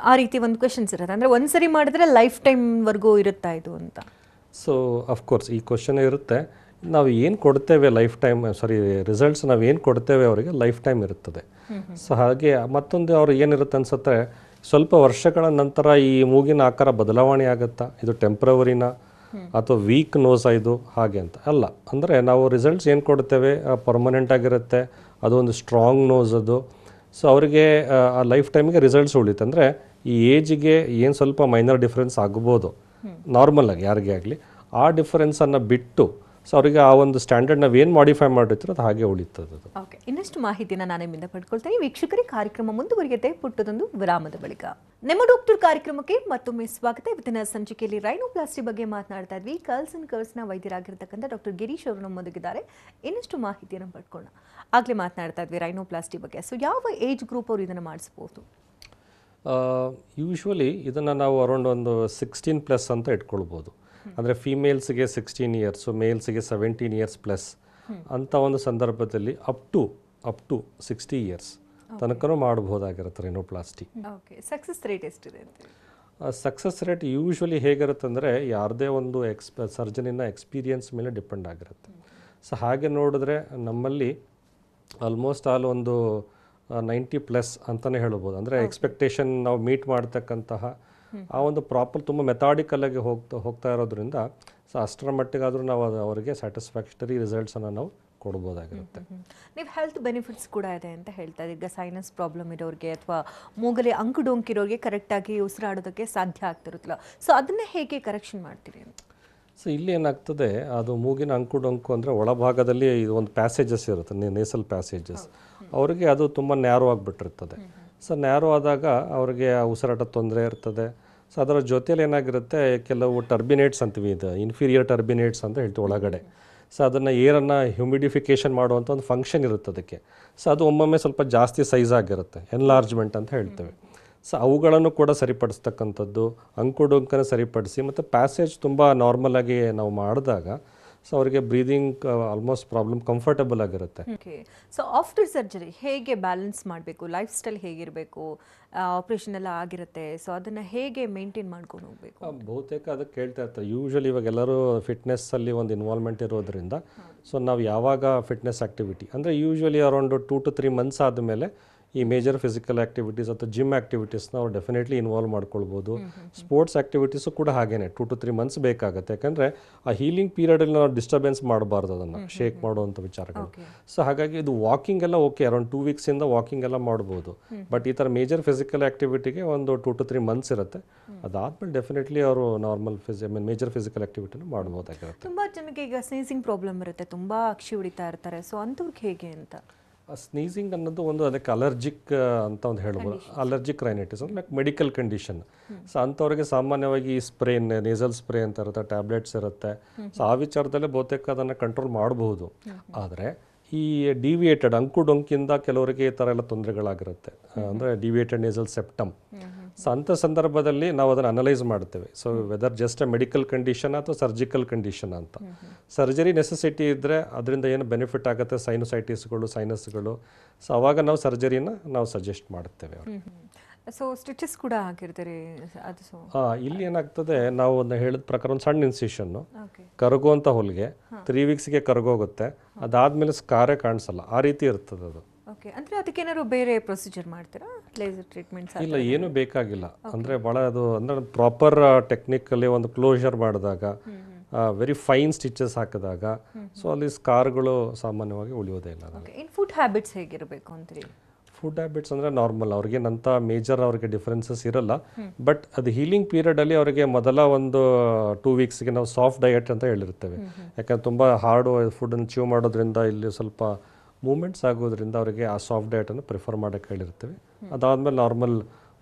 ಆ ರೀತಿ ಒಂದು ಕ್ವೆಶನ್ಸ್ ಇರುತ್ತೆ. ಅಂದರೆ ಒಂದ್ಸರಿ ಮಾಡಿದ್ರೆ ಲೈಫ್ ಟೈಮ್ವರೆಗೂ ಇರುತ್ತಾ ಇದು ಅಂತ? ಸೊ ಅಫ್ಕೋರ್ಸ್ ಈ ಕ್ವಶನ್ ಇರುತ್ತೆ. ನಾವು ಏನು ಕೊಡ್ತೇವೆ ರಿಸಲ್ಟ್ಸ್ ನಾವು ಏನು ಕೊಡ್ತೇವೆ ಅವರಿಗೆ ಲೈಫ್ ಟೈಮ್ ಇರುತ್ತದೆ. ಸೊ ಹಾಗೆ ಮತ್ತೊಂದು ಅವ್ರು ಏನಿರುತ್ತೆ ಅನ್ಸುತ್ತೆ, ಸ್ವಲ್ಪ ವರ್ಷಗಳ ನಂತರ ಈ ಮೂಗಿನ ಆಕಾರ ಬದಲಾವಣೆ ಆಗುತ್ತಾ, ಇದು ಟೆಂಪ್ರವರಿನ ಅಥವಾ ವೀಕ್ ನೋಸ ಇದು ಹಾಗೆ ಅಂತ ಅಲ್ಲ. ಅಂದರೆ ನಾವು ರಿಸಲ್ಟ್ಸ್ ಏನು ಕೊಡ್ತೇವೆ ಪರ್ಮನೆಂಟ್ ಆಗಿರುತ್ತೆ, ಅದು ಒಂದು ಸ್ಟ್ರಾಂಗ್ ನೋಸ್ ಅದು. ಸೊ ಅವರಿಗೆ ಆ ಲೈಫ್ ಟೈಮಿಗೆ ರಿಸಲ್ಟ್ಸ್ ಉಳಿಯುತ್ತೆ. ಅಂದರೆ ಈ ಏಜಿಗೆ ಏನು ಸ್ವಲ್ಪ ಮೈನರ್ ಡಿಫ್ರೆನ್ಸ್ ಆಗ್ಬೋದು ನಾರ್ಮಲ್ ಆಗಿ ಯಾರಿಗೇ ಆಗಲಿ, ಆ ಡಿಫರೆನ್ಸನ್ನು ಬಿಟ್ಟು ಸೊ ಅವರಿಗೆ ಆ ಒಂದು ಸ್ಟ್ಯಾಂಡರ್ಡ್ ನಾವು ಏನು ಮಾಡಿಫೈ ಮಾಡಿರ್ತೀರೋ ಅದು ಹಾಗೆ ಉಳಿತದೆ. ಓಕೆ, ಇನ್ನಷ್ಟು ಮಾಹಿತಿನ ನಾನು ನಿಮ್ಮಿಂದ ಪಡ್ಕೊಳ್ತೇನೆ. ವೀಕ್ಷಕರಿಗೆ ಕಾರ್ಯಕ್ರಮ ಮುಂದುವರಿಯುತ್ತೆ ಪುಟ್ಟದೊಂದು ವಿರಾಮದ ಬಳಿಕ. ನಿಮ್ಮ ಡಾಕ್ಟರ್ ಕಾರ್ಯಕ್ರಮಕ್ಕೆ ಮತ್ತೊಮ್ಮೆ ಸ್ವಾಗತ. ಇವತ್ತಿನ ಸಂಚಿಕೆಯಲ್ಲಿ ರೈನೋಪ್ಲಾಸ್ಟಿ ಬಗ್ಗೆ ಮಾತನಾಡ್ತಾ ಇದ್ವಿ. ಕರ್ಲ್ಸ್ ಅಂಡ್ ಕರ್ವ್ಸ್ನ ವೈದ್ಯರಾಗಿರ್ತಕ್ಕಂಥ ಡಾಕ್ಟರ್ ಗಿರೀಶ್ ಅವರು ನಮ್ಮೊಂದಿಗಿದ್ದಾರೆ. ಇನ್ನಷ್ಟು ಮಾಹಿತಿಯನ್ನು ಪಡ್ಕೊಳ್ಳೋಣ. ಆಗಲೇ ಮಾತನಾಡ್ತಾ ಇದ್ವಿ ರೈನೋಪ್ಲಾಸ್ಟಿ ಬಗ್ಗೆ. ಸೊ ಯಾವ ಏಜ್ ಗ್ರೂಪ್ ಅವರು ಇದನ್ನು ಮಾಡಿಸ್ಬೋದು? ಯೂಶ್ವಲಿ ಇದನ್ನು ನಾವು ಅರೌಂಡ್ ಒಂದು 16+ ಅಂತ ಇಟ್ಕೊಳ್ಬೋದು. ಅಂದರೆ ಫೀಮೇಲ್ಸ್ಗೆ 16 years, ಮೇಲ್ಸ್ಗೆ 17 years ಪ್ಲಸ್ ಅಂತ ಒಂದು ಸಂದರ್ಭದಲ್ಲಿ ಅಪ್ ಟು 60 years ತನಕನೂ ಮಾಡಬಹುದಾಗಿರುತ್ತೆ ರೈನೋಪ್ಲಾಸ್ಟಿ. ಓಕೆ, ಸಕ್ಸಸ್ ರೇಟ್ ಎಷ್ಟಿದೆ ಅಂತ? ಸಕ್ಸಸ್ ರೇಟ್ ಯೂಶ್ವಲಿ ಹೇಗಿರುತ್ತೆ ಅಂದರೆ ಯಾರದೇ ಒಂದು ಸರ್ಜನಿನ ಎಕ್ಸ್ಪೀರಿಯನ್ಸ್ ಮೇಲೆ ಡಿಪೆಂಡ್ ಆಗಿರುತ್ತೆ. ಸೊ ಹಾಗೆ ನೋಡಿದ್ರೆ ನಮ್ಮಲ್ಲಿ ಆಲ್ಮೋಸ್ಟ್ ಆಲ್ ಒಂದು 90+ ಅಂತಲೇ ಹೇಳ್ಬೋದು. ಅಂದರೆ ಎಕ್ಸ್ಪೆಕ್ಟೇಷನ್ ನಾವು ಮೀಟ್ ಮಾಡ್ತಕ್ಕಂತಹ ಆ ಒಂದು ಪ್ರಾಪರ್ ತುಂಬ ಮೆಥಾಡಿಕಲಾಗಿ ಹೋಗ್ತಾ ಇರೋದ್ರಿಂದ ಸೊ ಅಷ್ಟರ ಮಟ್ಟಿಗಾದರೂ ನಾವು ಅವರಿಗೆ ಸ್ಯಾಟಿಸ್ಫ್ಯಾಕ್ಟರಿ ರಿಸಲ್ಟ್ಸನ್ನು ನಾವು ಕೊಡ್ಬೋದಾಗಿರುತ್ತೆ. ನೀವು ಹೆಲ್ತ್ ಬೆನಿಫಿಟ್ಸ್ ಕೂಡ ಇದೆ ಅಂತ ಹೇಳ್ತಾ ಇದ್ದೀಗ. ಸೈನಸ್ ಪ್ರಾಬ್ಲಮ್ ಇರೋರಿಗೆ ಅಥವಾ ಮೂಗಲಿ ಅಂಕುಡೊಂಕಿರೋರಿಗೆ ಕರೆಕ್ಟಾಗಿ ಉಸಿರಾಡೋದಕ್ಕೆ ಸಾಧ್ಯ ಆಗ್ತಿರುತ್ತಲ್ಲ, ಸೊ ಅದನ್ನೇ ಹೇಗೆ ಕರೆಕ್ಷನ್ ಮಾಡ್ತೀರಿ ಅಂತ? ಸೊ ಇಲ್ಲಿ ಏನಾಗ್ತದೆ, ಅದು ಮೂಗಿನ ಅಂಕುಡೊಂಕು ಅಂದರೆ ಒಳಭಾಗದಲ್ಲಿ ಒಂದು ಪ್ಯಾಸೇಜಸ್ ಇರುತ್ತೆ, ನೇಸಲ್ ಪ್ಯಾಸೇಜಸ್. ಅವರಿಗೆ ಅದು ತುಂಬ ನ್ಯಾರೋ ಆಗಿಬಿಟ್ಟಿರ್ತದೆ. ಸೊ ನ್ಯಾರೋ ಆದಾಗ ಅವ್ರಿಗೆ ಉಸಿರಾಟ ತೊಂದರೆ ಇರ್ತದೆ. ಸೊ ಅದರ ಜೊತೆಯಲ್ಲಿ ಏನಾಗಿರುತ್ತೆ, ಕೆಲವು ಟರ್ಬಿನೇಟ್ಸ್ ಅಂತೀವಿ, ಇದು ಇನ್ಫೀರಿಯರ್ ಟರ್ಬಿನೇಟ್ಸ್ ಅಂತ ಹೇಳ್ತೀವಿ ಒಳಗಡೆ. ಸೊ ಅದನ್ನು ಏರನ್ನು ಹ್ಯೂಮಿಡಿಫಿಕೇಷನ್ ಮಾಡುವಂಥ ಒಂದು ಫಂಕ್ಷನ್ ಇರುತ್ತೆ ಅದಕ್ಕೆ. ಸೊ ಅದು ಒಮ್ಮೊಮ್ಮೆ ಸ್ವಲ್ಪ ಜಾಸ್ತಿ ಸೈಜ್ ಆಗಿರುತ್ತೆ, ಎನ್ಲಾರ್ಜ್ಮೆಂಟ್ ಅಂತ ಹೇಳ್ತೇವೆ. ಸೊ ಅವುಗಳನ್ನು ಕೂಡ ಸರಿಪಡಿಸ್ತಕ್ಕಂಥದ್ದು, ಅಂಕುಡೊಂಕನ್ನು ಸರಿಪಡಿಸಿ ಮತ್ತು ಪ್ಯಾಸೇಜ್ ತುಂಬ ನಾರ್ಮಲಾಗಿ ನಾವು ಮಾಡಿದಾಗ ಸೊ ಅವರಿಗೆ ಬ್ರೀದಿಂಗ್ ಆಲ್ಮೋಸ್ಟ್ ಪ್ರಾಬ್ಲಮ್ ಕಂಫರ್ಟಬಲ್ ಆಗಿರುತ್ತೆ. ಓಕೆ, ಸೊ ಆಫ್ಟರ್ ಸರ್ಜರಿ ಹೇಗೆ ಬ್ಯಾಲೆನ್ಸ್ ಮಾಡಬೇಕು, ಲೈಫ್ ಸ್ಟೈಲ್ ಹೇಗಿರಬೇಕು, ಆಪ್ರೇಷನ್ ಎಲ್ಲ ಆಗಿರುತ್ತೆ, ಸೊ ಅದನ್ನು ಹೇಗೆ ಮೇಂಟೈನ್ ಮಾಡ್ಕೊಂಡು ಹೋಗಬೇಕು? ಬಹುತೇಕ ಅದಕ್ಕೆ ಕೇಳ್ತಾ ಇರ್ತಾರೆ. ಯೂಶ್ವಲಿ ಇವಾಗ ಎಲ್ಲರೂ ಫಿಟ್ನೆಸ್ಸಲ್ಲಿ ಒಂದು ಇನ್ವಾಲ್ವ್ಮೆಂಟ್ ಇರೋದ್ರಿಂದ ಸೊ ನಾವು ಯಾವಾಗ ಫಿಟ್ನೆಸ್ ಆ್ಯಕ್ಟಿವಿಟಿ ಅಂದರೆ ಯೂಶ್ವಲಿ ಅರೌಂಡ್ 2 to 3 months ಆದಮೇಲೆ ಈ ಮೇಜರ್ ಫಿಸಿಕಲ್ ಆ್ಯಕ್ಟಿವಿಟೀಸ್ ಅಥವಾ ಜಿಮ್ ಆ್ಯಕ್ಟಿವಿಟೀಸ್ನ ನಾವು ಡೆಫಿನೆಟ್ಲಿ ಇನ್ವಾಲ್ವ್ ಮಾಡ್ಕೊಳ್ಬೋದು. ಸ್ಪೋರ್ಟ್ಸ್ ಆ್ಯಕ್ಟಿವಿಟೀಸು ಕೂಡ ಹಾಗೇನೆ 2 to 3 months ಬೇಕಾಗುತ್ತೆ. ಯಾಕಂದರೆ ಆ ಹೀಲಿಂಗ್ ಪೀರಿಯಡಲ್ಲಿ ನಾವು ಡಿಸ್ಟರ್ಬೆನ್ಸ್ ಮಾಡಬಾರ್ದು, ಅದನ್ನು ಶೇಕ್ ಮಾಡುವಂಥ ವಿಚಾರಗಳು. ಸೊ ಹಾಗಾಗಿ ಇದು ವಾಕಿಂಗ್ ಎಲ್ಲ ಓಕೆ, ಅರೌಂಡ್ 2 weeksಯಿಂದ ವಾಕಿಂಗ್ ಎಲ್ಲ ಮಾಡ್ಬೋದು. ಬಟ್ ಈ ಥರ ಮೇಜರ್ ಫಿಸಿಕಲ್ ಆ್ಯಕ್ಟಿವಿಟಿಗೆ ಒಂದು 2 to 3 months ಇರುತ್ತೆ. ಅದಾದಮೇಲೆ ಡೆಫಿನೆಟ್ಲಿ ಅವರು ನಾರ್ಮಲ್ ಮೇಜರ್ ಫಿಸಿಕಲ್ ಆ್ಯಕ್ಟಿವಿಟಿನ ಮಾಡ್ಬೋದಾಗಿರುತ್ತೆ. ತುಂಬ ಜನಕ್ಕೆ ಈಗ ಸ್ನೀಸಿಂಗ್ ಪ್ರಾಬ್ಲಮ್ ಇರುತ್ತೆ, ತುಂಬ ಅಕ್ಷಿ ಹೊಡಿತಾ ಇರ್ತಾರೆ, ಸೊ ಅಂಥವ್ರಿಗೆ ಹೇಗೆ ಅಂತ? ಸ್ನೀಸಿಂಗ್ ಅನ್ನೋದು ಒಂದು ಅದಕ್ಕೆ ಅಲರ್ಜಿಕ್ ಅಂತ ಒಂದು ಹೇಳ್ಬೋದು. ಅಲರ್ಜಿಕ್ ರೈನೈಟಿಸ್ ಅಂದ್ರೆ ಲೈಕ್ ಮೆಡಿಕಲ್ ಕಂಡೀಷನ್. ಸೊ ಅಂಥವ್ರಿಗೆ ಸಾಮಾನ್ಯವಾಗಿ ಸ್ಪ್ರೇ, ನೇಸಲ್ ಸ್ಪ್ರೇ ಅಂತ ಇರುತ್ತೆ, ಟ್ಯಾಬ್ಲೆಟ್ಸ್ ಇರುತ್ತೆ. ಸೊ ಆ ವಿಚಾರದಲ್ಲೇ ಬಹುತೇಕ ಅದನ್ನು ಕಂಟ್ರೋಲ್ ಮಾಡಬಹುದು. ಆದರೆ ಈ ಡಿವಿಯೇಟೆಡ್ ಅಂಕುಡೊಂಕಿಂದ ಕೆಲವರಿಗೆ ಈ ಥರ ಎಲ್ಲ ತೊಂದರೆಗಳಾಗಿರುತ್ತೆ, ಅಂದರೆ ಡಿವಿಯೇಟೆಡ್ ನೇಸಲ್ ಸೆಪ್ಟಮ್. ಸೊ ಅಂಥ ಸಂದರ್ಭದಲ್ಲಿ ನಾವು ಅದನ್ನು ಅನಲೈಸ್ ಮಾಡ್ತೇವೆ. So whether just a medical condition ಅಥವಾ ಸರ್ಜಿಕಲ್ ಕಂಡೀಷನ್ ಅಂತ. ಸರ್ಜರಿ ನೆಸೆಸಿಟಿ ಇದ್ದರೆ ಅದರಿಂದ ಏನು ಬೆನಿಫಿಟ್ ಆಗುತ್ತೆ, ಸೈನಸೈಟಿಸ್ಗಳು, ಸೈನಸ್ಗಳು. ಸೊ ಅವಾಗ ನಾವು ಸರ್ಜರಿನ ನಾವು ಸಜೆಸ್ಟ್ ಮಾಡ್ತೇವೆ ಅವ್ರಿಗೆ. ಸೊ ಸ್ಟಿಚಸ್ ಕೂಡ ಹಾಕಿರ್ತೀರಿ ಅದು? ಸೊ ಇಲ್ಲಿ ಏನಾಗ್ತದೆ, ನಾವು ಒಂದು ಹೇಳಿದ ಪ್ರಕಾರ ಒಂದು ಸಣ್ಣ ಇನ್ಸಿಷನ್ನು ಕರಗುವಂಥ ಹೊಲಿಗೆ 3 weeksಗೆ ಕರಗೋಗುತ್ತೆ. ಅದಾದಮೇಲೆ ಸ್ಕಾರೇ ಕಾಣಿಸಲ್ಲ, ಆ ರೀತಿ ಇರ್ತದೆ ಅದು. ಓಕೆ, ಅಂದರೆ ಅದಕ್ಕೆ ಏನಾದ್ರು ಬೇರೆ ಪ್ರೊಸೀಜರ್ ಮಾಡ್ತೀರಾ, ಲೇಸರ್ ಟ್ರೀಟ್ಮೆಂಟ್ಸ್? ಇಲ್ಲ, ಏನು ಬೇಕಾಗಿಲ್ಲ. ಅಂದರೆ ಭಾಳ ಅದು ಅಂದರೆ ಪ್ರಾಪರ್ ಟೆಕ್ನಿಕಲ್ಲಿ ಒಂದು ಕ್ಲೋಷರ್ ಮಾಡಿದಾಗ, ವೆರಿ ಫೈನ್ ಸ್ಟಿಚಸ್ ಹಾಕಿದಾಗ ಸೊ ಅಲ್ಲಿ ಸ್ಕಾರ್ಗಳು ಸಾಮಾನ್ಯವಾಗಿ ಉಳಿಯೋದೇ ಇಲ್ಲ. ಇನ್ ಫುಡ್ ಹ್ಯಾಬಿಟ್ಸ್ ಹೇಗಿರಬೇಕು ಅಂತೀರಿ? ಫುಡ್ ಹ್ಯಾಬಿಟ್ಸ್ ಅಂದರೆ ನಾರ್ಮಲ್ ಅವ್ರಿಗೇನಂತ ಮೇಜರ್ ಅವ್ರಿಗೆ ಡಿಫ್ರೆನ್ಸಸ್ ಇರಲ್ಲ. ಬಟ್ ಅದು ಹೀಲಿಂಗ್ ಪೀರಿಯಡಲ್ಲಿ ಅವರಿಗೆ ಮೊದಲ ಒಂದು 2 ವೀಕ್ಸ್ಗೆ ನಾವು ಸಾಫ್ಟ್ ಡಯಟ್ ಅಂತ ಹೇಳಿರ್ತೇವೆ. ಯಾಕಂದ್ರೆ ತುಂಬ ಹಾರ್ಡು ಫುಡನ್ನು ಚೀವ್ ಮಾಡೋದ್ರಿಂದ ಇಲ್ಲಿ ಸ್ವಲ್ಪ ಮೂಮೆಂಟ್ಸ್ ಆಗೋದ್ರಿಂದ ಅವರಿಗೆ ಆ ಸಾಫ್ಟ್ ಡಯಟನ್ನು ಪ್ರಿಫರ್ ಮಾಡೋಕ್ಕೆ ಹೇಳಿರ್ತೀವಿ. ಅದಾದಮೇಲೆ ನಾರ್ಮಲ್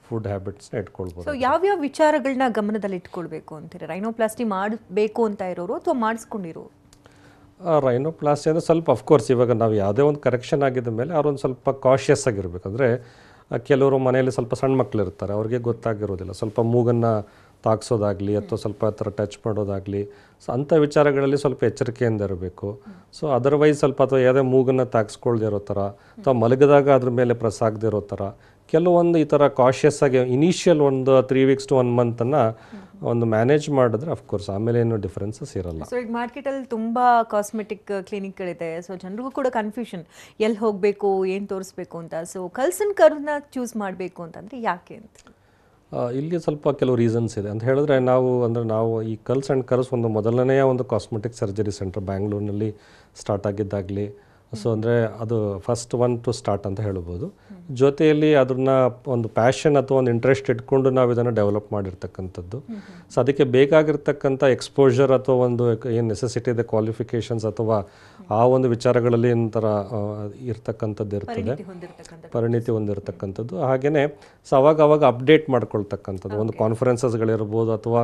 ಫುಡ್ ಹ್ಯಾಬಿಟ್ಸ್ನ ಇಟ್ಕೊಳ್ಬೋದು. ಸೊ ಯಾವ್ಯಾವ ವಿಚಾರಗಳನ್ನ ಗಮನದಲ್ಲಿ ಇಟ್ಕೊಳ್ಬೇಕು ಅಂತೀರಿ ರೈನೋಪ್ಲಾಸ್ಟಿ ಮಾಡಬೇಕು ಅಂತ ಇರೋರು ಅಥವಾ ಮಾಡಿಸ್ಕೊಂಡಿರೋರು? ರೈನೋಪ್ಲಾಸ್ಟಿ ಅಂದರೆ ಸ್ವಲ್ಪ ಅಫ್ಕೋರ್ಸ್ ಇವಾಗ ನಾವು ಯಾವುದೇ ಒಂದು ಕರೆಕ್ಷನ್ ಆಗಿದ್ದ ಮೇಲೆ ಅವ್ರೊಂದು ಸ್ವಲ್ಪ ಕಾಷಿಯಸ್ ಆಗಿರಬೇಕು. ಅಂದರೆ ಕೆಲವರು ಮನೆಯಲ್ಲಿ ಸ್ವಲ್ಪ ಸಣ್ಣ ಮಕ್ಕಳು ಇರ್ತಾರೆ, ಅವ್ರಿಗೆ ಗೊತ್ತಾಗಿರೋದಿಲ್ಲ, ಸ್ವಲ್ಪ ಮೂಗನ್ನು ತಾಗಿಸೋದಾಗಲಿ ಅಥವಾ ಸ್ವಲ್ಪ ಆ ಥರ ಟಚ್ ಮಾಡೋದಾಗಲಿ. ಸೊ ಅಂಥ ವಿಚಾರಗಳಲ್ಲಿ ಸ್ವಲ್ಪ ಎಚ್ಚರಿಕೆಯಿಂದ ಇರಬೇಕು. ಸೊ ಅದರ್ವೈಸ್ ಸ್ವಲ್ಪ ಅಥವಾ ಯಾವುದೇ ಮೂಗನ್ನು ತಾಗಿಸ್ಕೊಳ್ದೇ ಇರೋ ಥರ ಅಥವಾ ಮಲಗಿದಾಗ ಅದ್ರ ಮೇಲೆ ಪ್ರೆಸ್ ಆಗದೆ ಇರೋ ಥರ ಕೆಲವೊಂದು ಈ ಥರ ಕಾಷಿಯಸ್ ಆಗಿ ಇನಿಷಿಯಲ್ ಒಂದು 3 ವೀಕ್ಸ್ to 1 ಮಂತನ್ನು ಒಂದು ಮ್ಯಾನೇಜ್ ಮಾಡಿದ್ರೆ ಅಫ್ಕೋರ್ಸ್ ಆಮೇಲೆ ಏನು ಡಿಫ್ರೆನ್ಸಸ್ ಇರಲ್ಲ. ಸೊ ಈಗ ಮಾರ್ಕೆಟಲ್ಲಿ ತುಂಬ ಕಾಸ್ಮೆಟಿಕ್ ಕ್ಲಿನಿಕ್ಗಳಿದೆ. ಸೊ ಜನರಿಗೂ ಕೂಡ ಕನ್ಫ್ಯೂಷನ್, ಎಲ್ಲಿ ಹೋಗಬೇಕು, ಏನು ತೋರಿಸ್ಬೇಕು ಅಂತ. ಸೊ ಕಲ್ಸ್ ಅಂಡ್ ಕರ್ವ್ನ ಚೂಸ್ ಮಾಡಬೇಕು ಅಂತಂದರೆ ಯಾಕೆ ಅಂತ? ಇಲ್ಲಿ ಸ್ವಲ್ಪ ಕೆಲವು ರೀಸನ್ಸ್ ಇದೆ ಅಂತ ಹೇಳಿದ್ರೆ ನಾವು ಈ ಕಲ್ಸ್ ಆ್ಯಂಡ್ ಕರ್ವ್ಸ್ ಒಂದು ಮೊದಲನೆಯ ಒಂದು ಕಾಸ್ಮೆಟಿಕ್ ಸರ್ಜರಿ ಸೆಂಟರ್ ಬ್ಯಾಂಗ್ಳೂರಿನಲ್ಲಿ ಸ್ಟಾರ್ಟ್ ಆಗಿದ್ದಾಗಲಿ. ಸೊ ಅಂದರೆ ಅದು ಫಸ್ಟ್ ಒನ್ ಟು ಸ್ಟಾರ್ಟ್ ಅಂತ ಹೇಳ್ಬೋದು. ಜೊತೆಯಲ್ಲಿ ಅದನ್ನ ಒಂದು ಪ್ಯಾಷನ್ ಅಥವಾ ಒಂದು ಇಂಟ್ರೆಸ್ಟ್ ಇಟ್ಕೊಂಡು ನಾವು ಇದನ್ನು ಡೆವಲಪ್ ಮಾಡಿರ್ತಕ್ಕಂಥದ್ದು. ಸೊ ಅದಕ್ಕೆ ಬೇಕಾಗಿರ್ತಕ್ಕಂಥ ಎಕ್ಸ್ಪೋಜರ್ ಅಥವಾ ಒಂದು ಏನು ನೆಸೆಸಿಟಿ ಇದೆ, ಕ್ವಾಲಿಫಿಕೇಷನ್ಸ್ ಅಥವಾ ಆ ಒಂದು ವಿಚಾರಗಳಲ್ಲಿ ಒಂಥರ ಇರ್ತಕ್ಕಂಥದ್ದು ಇರ್ತದೆ, ಪರಿಣಿತಿ ಹೊಂದಿರತಕ್ಕಂಥದ್ದು. ಹಾಗೆಯೇ ಸೊ ಅವಾಗ ಅಪ್ಡೇಟ್ ಮಾಡ್ಕೊಳ್ತಕ್ಕಂಥದ್ದು ಒಂದು ಕಾನ್ಫರೆನ್ಸಸ್ಗಳಿರ್ಬೋದು ಅಥವಾ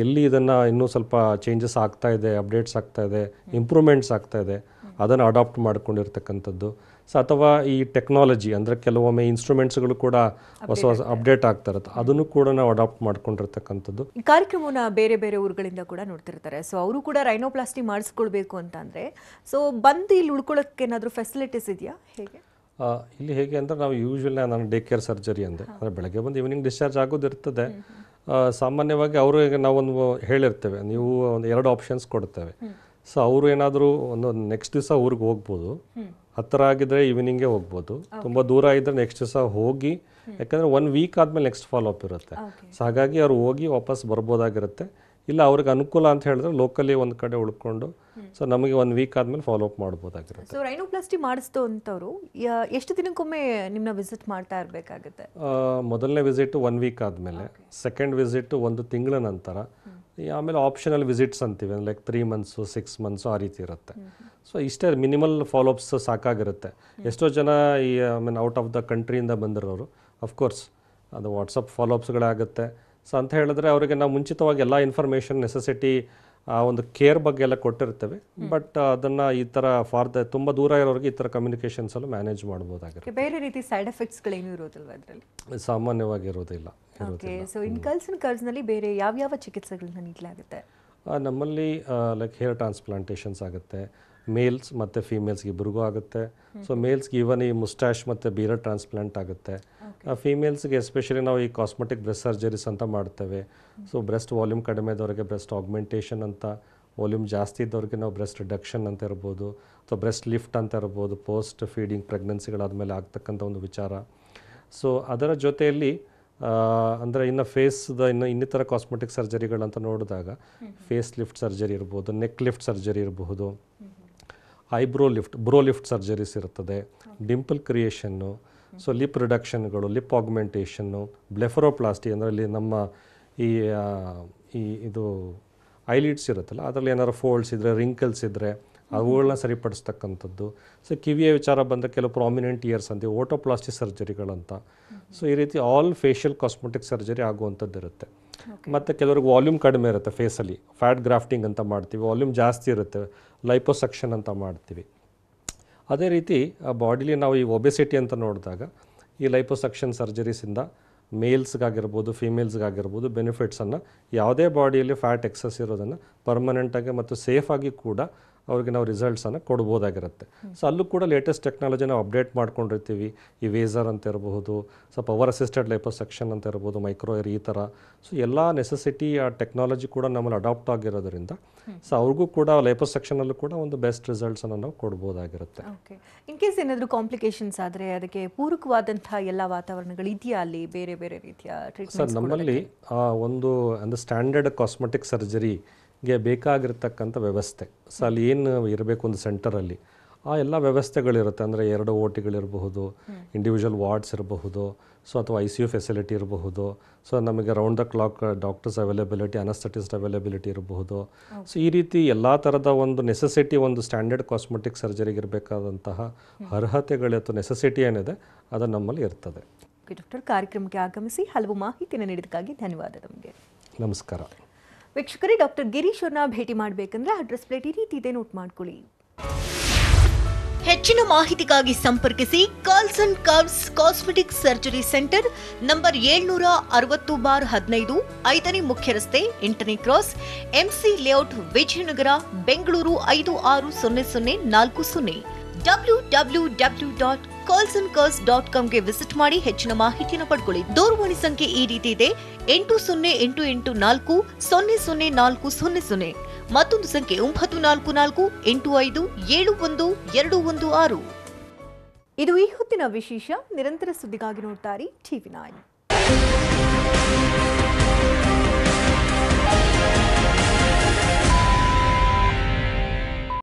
ಎಲ್ಲಿ ಇದನ್ನು ಇನ್ನೂ ಸ್ವಲ್ಪ ಚೇಂಜಸ್ ಆಗ್ತಾ ಇದೆ, ಅಪ್ಡೇಟ್ಸ್ ಆಗ್ತಾ ಇದೆ, ಇಂಪ್ರೂವ್ಮೆಂಟ್ಸ್ ಆಗ್ತಾ ಇದೆ, ಅದನ್ನು ಅಡಾಪ್ಟ್ ಮಾಡ್ಕೊಂಡಿರ್ತಕ್ಕಂಥದ್ದು. ಸೊ ಅಥವಾ ಈ ಟೆಕ್ನಾಲಜಿ ಅಂದರೆ ಕೆಲವೊಮ್ಮೆ ಇನ್ಸ್ಟ್ರೂಮೆಂಟ್ಸ್ಗಳು ಕೂಡ ಹೊಸ ಅಪ್ಡೇಟ್ ಆಗ್ತಾ ಇರುತ್ತೆ, ಅದನ್ನು ಕೂಡ ನಾವು ಅಡಾಪ್ಟ್ ಮಾಡ್ಕೊಂಡಿರ್ತಕ್ಕಂಥದ್ದು. ಈ ಕಾರ್ಯಕ್ರಮನ ಬೇರೆ ಬೇರೆ ಊರುಗಳಿಂದ ಕೂಡ ನೋಡ್ತಿರ್ತಾರೆ. ಸೊ ಅವರು ಕೂಡ ರೈನೋಪ್ಲಾಸ್ಟಿ ಮಾಡಿಸ್ಕೊಳ್ಬೇಕು ಅಂತಂದರೆ ಸೊ ಬಂದು ಇಲ್ಲಿ ಉಳ್ಕೊಳ್ಳೋಕ್ಕೆ ಏನಾದರೂ ಫೆಸಿಲಿಟೀಸ್ ಇದೆಯಾ, ಹೇಗೆ? ಇಲ್ಲಿ ಹೇಗೆ ಅಂದರೆ ನಾವು ಯೂಶ್ವಲಿ ನಾನು ಡೇ ಕೇರ್ ಸರ್ಜರಿ ಅಂದರೆ ಬೆಳಗ್ಗೆ ಬಂದು ಈವ್ನಿಂಗ್ ಡಿಸ್ಚಾರ್ಜ್ ಆಗೋದಿರ್ತದೆ. ಸಾಮಾನ್ಯವಾಗಿ ಅವ್ರಿಗೆ ನಾವೊಂದು ಹೇಳಿರ್ತೇವೆ, ನೀವು ಒಂದು 2 ಆಪ್ಷನ್ಸ್ ಕೊಡ್ತೇವೆ. ಸೊ ಅವರು ಏನಾದರೂ ಒಂದು ನೆಕ್ಸ್ಟ್ ದಿವಸ ಊರಿಗೆ ಹೋಗ್ಬೋದು, ಹತ್ತಿರ ಆಗಿದ್ರೆ ಈವ್ನಿಂಗೇ ಹೋಗ್ಬೋದು, ತುಂಬ ದೂರ ಇದ್ದರೆ ನೆಕ್ಸ್ಟ್ ದಿವಸ ಹೋಗಿ, ಯಾಕಂದರೆ 1 ವೀಕ್ ಆದಮೇಲೆ ನೆಕ್ಸ್ಟ್ ಫಾಲೋ ಅಪ್ ಇರುತ್ತೆ. ಸೊ ಹಾಗಾಗಿ ಅವ್ರು ಹೋಗಿ ವಾಪಸ್ ಬರ್ಬೋದಾಗಿರುತ್ತೆ. ಇಲ್ಲ ಅವ್ರಿಗೆ ಅನುಕೂಲ ಅಂತ ಹೇಳಿದ್ರೆ ಲೋಕಲಿ ಒಂದು ಕಡೆ ಉಳ್ಕೊಂಡು ಸೊ ನಮಗೆ 1 ವೀಕ್ ಆದಮೇಲೆ ಫಾಲೋ ಅಪ್ ಮಾಡ್ಬೋದಾಗಿರುತ್ತೆ. ಸೊ ರೈನೋಪ್ಲಾಸ್ಟಿ ಮಾಡಿಸ್ತು ಅಂತವರು ಎಷ್ಟು ದಿನಕ್ಕೊಮ್ಮೆ ನಿಮ್ಮನ್ನ ವಿಸಿಟ್ ಮಾಡ್ತಾ ಇರಬೇಕಾಗುತ್ತೆ? ಮೊದಲನೇ ವಿಸಿಟ್ 1 ವೀಕ್ ಆದಮೇಲೆ, ಸೆಕೆಂಡ್ ವಿಸಿಟ್ 1 ತಿಂಗಳ ನಂತರ, ಆಮೇಲೆ ಆಪ್ಷನಲ್ ವಿಸಿಟ್ಸ್ ಅಂತೀವಿ, ಲೈಕ್ 3 ಮಂತ್ಸು 6 ಮಂತ್ಸು ಆ ರೀತಿ ಇರುತ್ತೆ. ಸೊ ಇಷ್ಟೇ ಮಿನಿಮಲ್ ಫಾಲೋಅಪ್ಸ್ ಸಾಕಾಗಿರುತ್ತೆ. ಎಷ್ಟೋ ಜನ ಈ ಔಟ್ ಆಫ್ ದ ಕಂಟ್ರಿಯಿಂದ ಬಂದಿರೋರು ಅಫ್ಕೋರ್ಸ್ ಅದು ವಾಟ್ಸಪ್ ಫಾಲೋಅಪ್ಸ್ಗಳಾಗುತ್ತೆ. ಸೊ ಅಂತ ಹೇಳಿದ್ರೆ ಅವರಿಗೆ ನಾವು ಮುಂಚಿತವಾಗಿ ಎಲ್ಲ ಇನ್ಫಾರ್ಮೇಷನ್ ನೆಸೆಸಿಟಿ ಆ ಒಂದು ಕೇರ್ ಬಗ್ಗೆ ಎಲ್ಲ ಕೊಟ್ಟಿರ್ತೇವೆ. ಬಟ್ ಅದನ್ನು ಈ ಥರ ತುಂಬ ದೂರ ಇರೋರಿಗೆ ಈ ಥರ ಕಮ್ಯುನಿಕೇಷನ್ಸಲ್ಲೂ ಮ್ಯಾನೇಜ್ ಮಾಡ್ಬೋದಾಗಿರುತ್ತೆ. ಬೇರೆ ರೀತಿ ಸೈಡ್ ಎಫೆಕ್ಟ್ಸ್ಗಳೇನು ಇರೋದಿಲ್ವ ಅದರಲ್ಲಿ? ಸಾಮಾನ್ಯವಾಗಿ ಇರೋದಿಲ್ಲ. ಸೊ ಇನ್ ಕಲ್ಸ್ ಅಂಡ್ ಕರ್ವ್ಸ್ನಲ್ಲಿ ಬೇರೆ ಯಾವ್ಯಾವ ಚಿಕಿತ್ಸೆಗಳನ್ನ ನೀಡಲಾಗುತ್ತೆ? ನಮ್ಮಲ್ಲಿ ಲೈಕ್ ಹೇರ್ ಟ್ರಾನ್ಸ್ಪ್ಲಾಂಟೇಷನ್ಸ್ ಆಗುತ್ತೆ, ಮೇಲ್ಸ್ ಮತ್ತು ಫೀಮೇಲ್ಸ್ಗೆ ಇಬ್ಬರಿಗೂ ಆಗುತ್ತೆ. ಸೊ ಮೇಲ್ಸ್ಗೆ ಈವನ್ ಈ ಮುಸ್ಟಾಶ್ ಮತ್ತು ಬೀರಡ್ ಟ್ರಾನ್ಸ್ಪ್ಲಾಂಟ್ ಆಗುತ್ತೆ. ಫೀಮೇಲ್ಸ್ಗೆ ಎಸ್ಪೆಷಲಿ ನಾವು ಈ ಕಾಸ್ಮೆಟಿಕ್ ಬ್ರೆಸ್ಟ್ ಸರ್ಜರೀಸ್ ಅಂತ ಮಾಡ್ತೇವೆ. ಸೊ ಬ್ರೆಸ್ಟ್ ವಾಲ್ಯೂಮ್ ಕಡಿಮೆ ಇದ್ದವರಿಗೆ ಬ್ರೆಸ್ಟ್ ಆಗ್ಮೆಂಟೇಷನ್ ಅಂತ, ವಾಲ್ಯೂಮ್ ಜಾಸ್ತಿ ಇದ್ದವ್ರಿಗೆ ನಾವು ಬ್ರೆಸ್ಟ್ ರಿಡಕ್ಷನ್ ಅಂತ ಇರ್ಬೋದು ಅಥವಾ ಬ್ರೆಸ್ಟ್ ಲಿಫ್ಟ್ ಅಂತ ಇರ್ಬೋದು, ಪೋಸ್ಟ್ ಫೀಡಿಂಗ್ ಪ್ರೆಗ್ನೆನ್ಸಿಗಳಾದಮೇಲೆ ಆಗ್ತಕ್ಕಂಥ ಒಂದು ವಿಚಾರ. ಸೊ ಅದರ ಜೊತೆಯಲ್ಲಿ ಅಂದರೆ ಇನ್ನು ಫೇಸ್ದ ಇನ್ನಿತರ ಕಾಸ್ಮೆಟಿಕ್ ಸರ್ಜರಿಗಳಂತ ನೋಡಿದಾಗ ಫೇಸ್ ಲಿಫ್ಟ್ ಸರ್ಜರಿ ಇರ್ಬೋದು, ನೆಕ್ ಲಿಫ್ಟ್ ಸರ್ಜರಿ ಇರಬಹುದು, eyebrow lift, brow lift surgeries ಇರ್ತದೆ, ಡಿಂಪಲ್ ಕ್ರಿಯೇಷನ್ನು, ಸೊ ಲಿಪ್ ರಿಡಕ್ಷನ್ಗಳು, ಲಿಪ್ ಆಗ್ಮೆಂಟೇಷನ್ನು, ಬ್ಲೆಫರೋಪ್ಲಾಸ್ಟಿ ಅಂದರೆ ಇಲ್ಲಿ ನಮ್ಮ ಇದು ಐಲಿಡ್ಸ್ ಇರುತ್ತಲ್ಲ ಅದರಲ್ಲಿ ಏನಾದ್ರು ಫೋಲ್ಡ್ಸ್ ಇದ್ದರೆ, ರಿಂಕಲ್ಸ್ ಇದ್ದರೆ ಅವುಗಳನ್ನ ಸರಿಪಡಿಸ್ತಕ್ಕಂಥದ್ದು. ಸೊ ಕಿವಿಯ ವಿಚಾರ ಬಂದರೆ ಕೆಲವು ಪ್ರಾಮಿನೆಂಟ್ ಇಯರ್ಸ್ ಅಂತೀವಿ, ಓಟೋಪ್ಲಾಸ್ಟಿ ಸರ್ಜರಿಗಳಂತ. ಸೊ ಈ ರೀತಿ ಆಲ್ ಫೇಶಿಯಲ್ ಕಾಸ್ಮೆಟಿಕ್ ಸರ್ಜರಿ ಆಗುವಂಥದ್ದು ಇರುತ್ತೆ. ಮತ್ತು ಕೆಲವ್ರಿಗೆ ವಾಲ್ಯೂಮ್ ಕಡಿಮೆ ಇರುತ್ತೆ ಫೇಸಲ್ಲಿ, ಫ್ಯಾಟ್ ಗ್ರಾಫ್ಟಿಂಗ್ ಅಂತ ಮಾಡ್ತೀವಿ. ವಾಲ್ಯೂಮ್ ಜಾಸ್ತಿ ಇರುತ್ತೆ, ಲೈಪೋಸಕ್ಷನ್ ಅಂತ ಮಾಡ್ತೀವಿ. ಅದೇ ರೀತಿ ಆ ಬಾಡಿಲಿ ನಾವು ಈ ಒಬೆಸಿಟಿ ಅಂತ ನೋಡಿದಾಗ ಈ ಲೈಪೋಸಕ್ಷನ್ ಸರ್ಜರೀಸಿಂದ ಮೇಲ್ಸ್ಗಾಗಿರ್ಬೋದು ಫೀಮೇಲ್ಸ್ಗಾಗಿರ್ಬೋದು ಬೆನಿಫಿಟ್ಸನ್ನು, ಯಾವುದೇ ಬಾಡಿಯಲ್ಲಿ ಫ್ಯಾಟ್ ಎಕ್ಸಸ್ ಇರೋದನ್ನು ಪರ್ಮನೆಂಟಾಗಿ ಮತ್ತು ಸೇಫಾಗಿ ಕೂಡ ಅವ್ರಿಗೆ ನಾವು ರಿಸಲ್ಟ್ಸನ್ನು ಕೊಡ್ಬೋದಾಗಿರುತ್ತೆ. ಸೊ ಅಲ್ಲೂ ಕೂಡ ಲೇಟೆಸ್ಟ್ ಟೆಕ್ನಾಲಜಿ ನಾವು ಅಪ್ಡೇಟ್ ಮಾಡ್ಕೊಂಡಿರ್ತೀವಿ. ಈ ವೇಸರ್ ಅಂತ ಇರಬಹುದು, ಸೊ ಪವರ್ ಅಸಿಸ್ಟೆಡ್ ಲೈಪೋಸಕ್ಷನ್ ಅಂತ ಇರ್ಬೋದು, ಮೈಕ್ರೋ ಏರ್, ಈ ಥರ. ಸೊ ಎಲ್ಲ ನೆಸೆಸಿಟಿ ಆ ಟೆಕ್ನಾಲಜಿ ಕೂಡ ನಮ್ಮಲ್ಲಿ ಅಡಾಪ್ಟ್ ಆಗಿರೋದ್ರಿಂದ ಸೊ ಅವ್ರಿಗೂ ಕೂಡ ಲೈಪೋಸಕ್ಷನಲ್ಲೂ ಕೂಡ ಒಂದು ಬೆಸ್ಟ್ ರಿಸಲ್ಟ್ಸನ್ನು ನಾವು ಕೊಡ್ಬೋದಾಗಿರುತ್ತೆ. ಓಕೆ, ಇನ್ ಕೇಸ್ ಏನಾದರೂ ಕಾಂಪ್ಲಿಕೇಶನ್ಸ್ ಆದರೆ ಅದಕ್ಕೆ ಪೂರಕವಾದಂಥ ಎಲ್ಲ ವಾತಾವರಣಗಳು ಇದೆಯಾ ಅಲ್ಲಿ, ಬೇರೆ ಬೇರೆ ರೀತಿಯ ಟ್ರೀಟ್ಮೆಂಟ್? ಸರ್ ನಮ್ಮಲ್ಲಿ ಒಂದು ಅಂದರೆ ಸ್ಟ್ಯಾಂಡರ್ಡ್ ಕಾಸ್ಮೆಟಿಕ್ ಸರ್ಜರಿಗೆ ಬೇಕಾಗಿರ್ತಕ್ಕಂಥ ವ್ಯವಸ್ಥೆ, ಸೊ ಅಲ್ಲಿ ಏನು ಇರಬೇಕು ಒಂದು ಸೆಂಟರಲ್ಲಿ ಆ ಎಲ್ಲ ವ್ಯವಸ್ಥೆಗಳಿರುತ್ತೆ. ಅಂದರೆ 2 OTಗಳಿರಬಹುದು, ಇಂಡಿವಿಜುವಲ್ ವಾರ್ಡ್ಸ್ ಇರಬಹುದು, ಸೊ ಅಥವಾ ICU ಫೆಸಿಲಿಟಿ ಇರಬಹುದು, ಸೊ ನಮಗೆ round the clock doctors availability, anaesthetist availability ಇರಬಹುದು. ಸೊ ಈ ರೀತಿ ಎಲ್ಲ ಥರದ ಒಂದು ನೆಸೆಸಿಟಿ, ಒಂದು ಸ್ಟ್ಯಾಂಡರ್ಡ್ ಕಾಸ್ಮೆಟಿಕ್ ಸರ್ಜರಿಗೆ ಇರಬೇಕಾದಂತಹ ಅರ್ಹತೆಗಳು ಅಥವಾ ನೆಸೆಸಿಟಿ ಏನಿದೆ ಅದು ನಮ್ಮಲ್ಲಿ ಇರ್ತದೆ. ಡಾಕ್ಟರ್, ಕಾರ್ಯಕ್ರಮಕ್ಕೆ ಆಗಮಿಸಿ ಹಲವು ಮಾಹಿತಿಯನ್ನು ನೀಡಿದ್ದಕ್ಕಾಗಿ ಧನ್ಯವಾದ ತಮಗೆ. ನಮಸ್ಕಾರ ವೀಕ್ಷಕರೇ, ಡಾಕ್ಟರ್ ಗಿರೀಶ್ ಅವ್ರನ್ನ ಭೇಟಿ ಮಾಡಬೇಕಂದ್ರೆ ಅಡ್ರೆಸ್ ಪ್ಲೇಟ್ ಈ ರೀತಿ ಇದೆ, ನೋಟ್ ಮಾಡ್ಕೊಳ್ಳಿ. ಹೆಚ್ಚಿನ ಮಾಹಿತಿಗಾಗಿ ಸಂಪರ್ಕಿಸಿ curls and curves cosmetic surgery centre, number 760/15, 5ನೇ ಮುಖ್ಯ ರಸ್ತೆ, 8ನೇ cross, MC layout, Vijayanagar, Bengaluru 560040. www.curlsandcurves.com visit ಮಾಡಿ ಹೆಚ್ಚಿನ ಮಾಹಿತಿಯನ್ನು ಪಡ್ಕೊಳ್ಳಿ. ದೂರವಾಣಿ ಸಂಖ್ಯೆ ಈ ರೀತಿ ಇದೆ, 8088400400. ಮತ್ತೊಂದು ಸಂಖ್ಯೆ 9448571216. ಇದು ಈ ಹೊತ್ತಿನ ವಿಶೇಷ. ನಿರಂತರ ಸುದ್ದಿಗಾಗಿ ನೋಡ್ತಾರೆ TV9.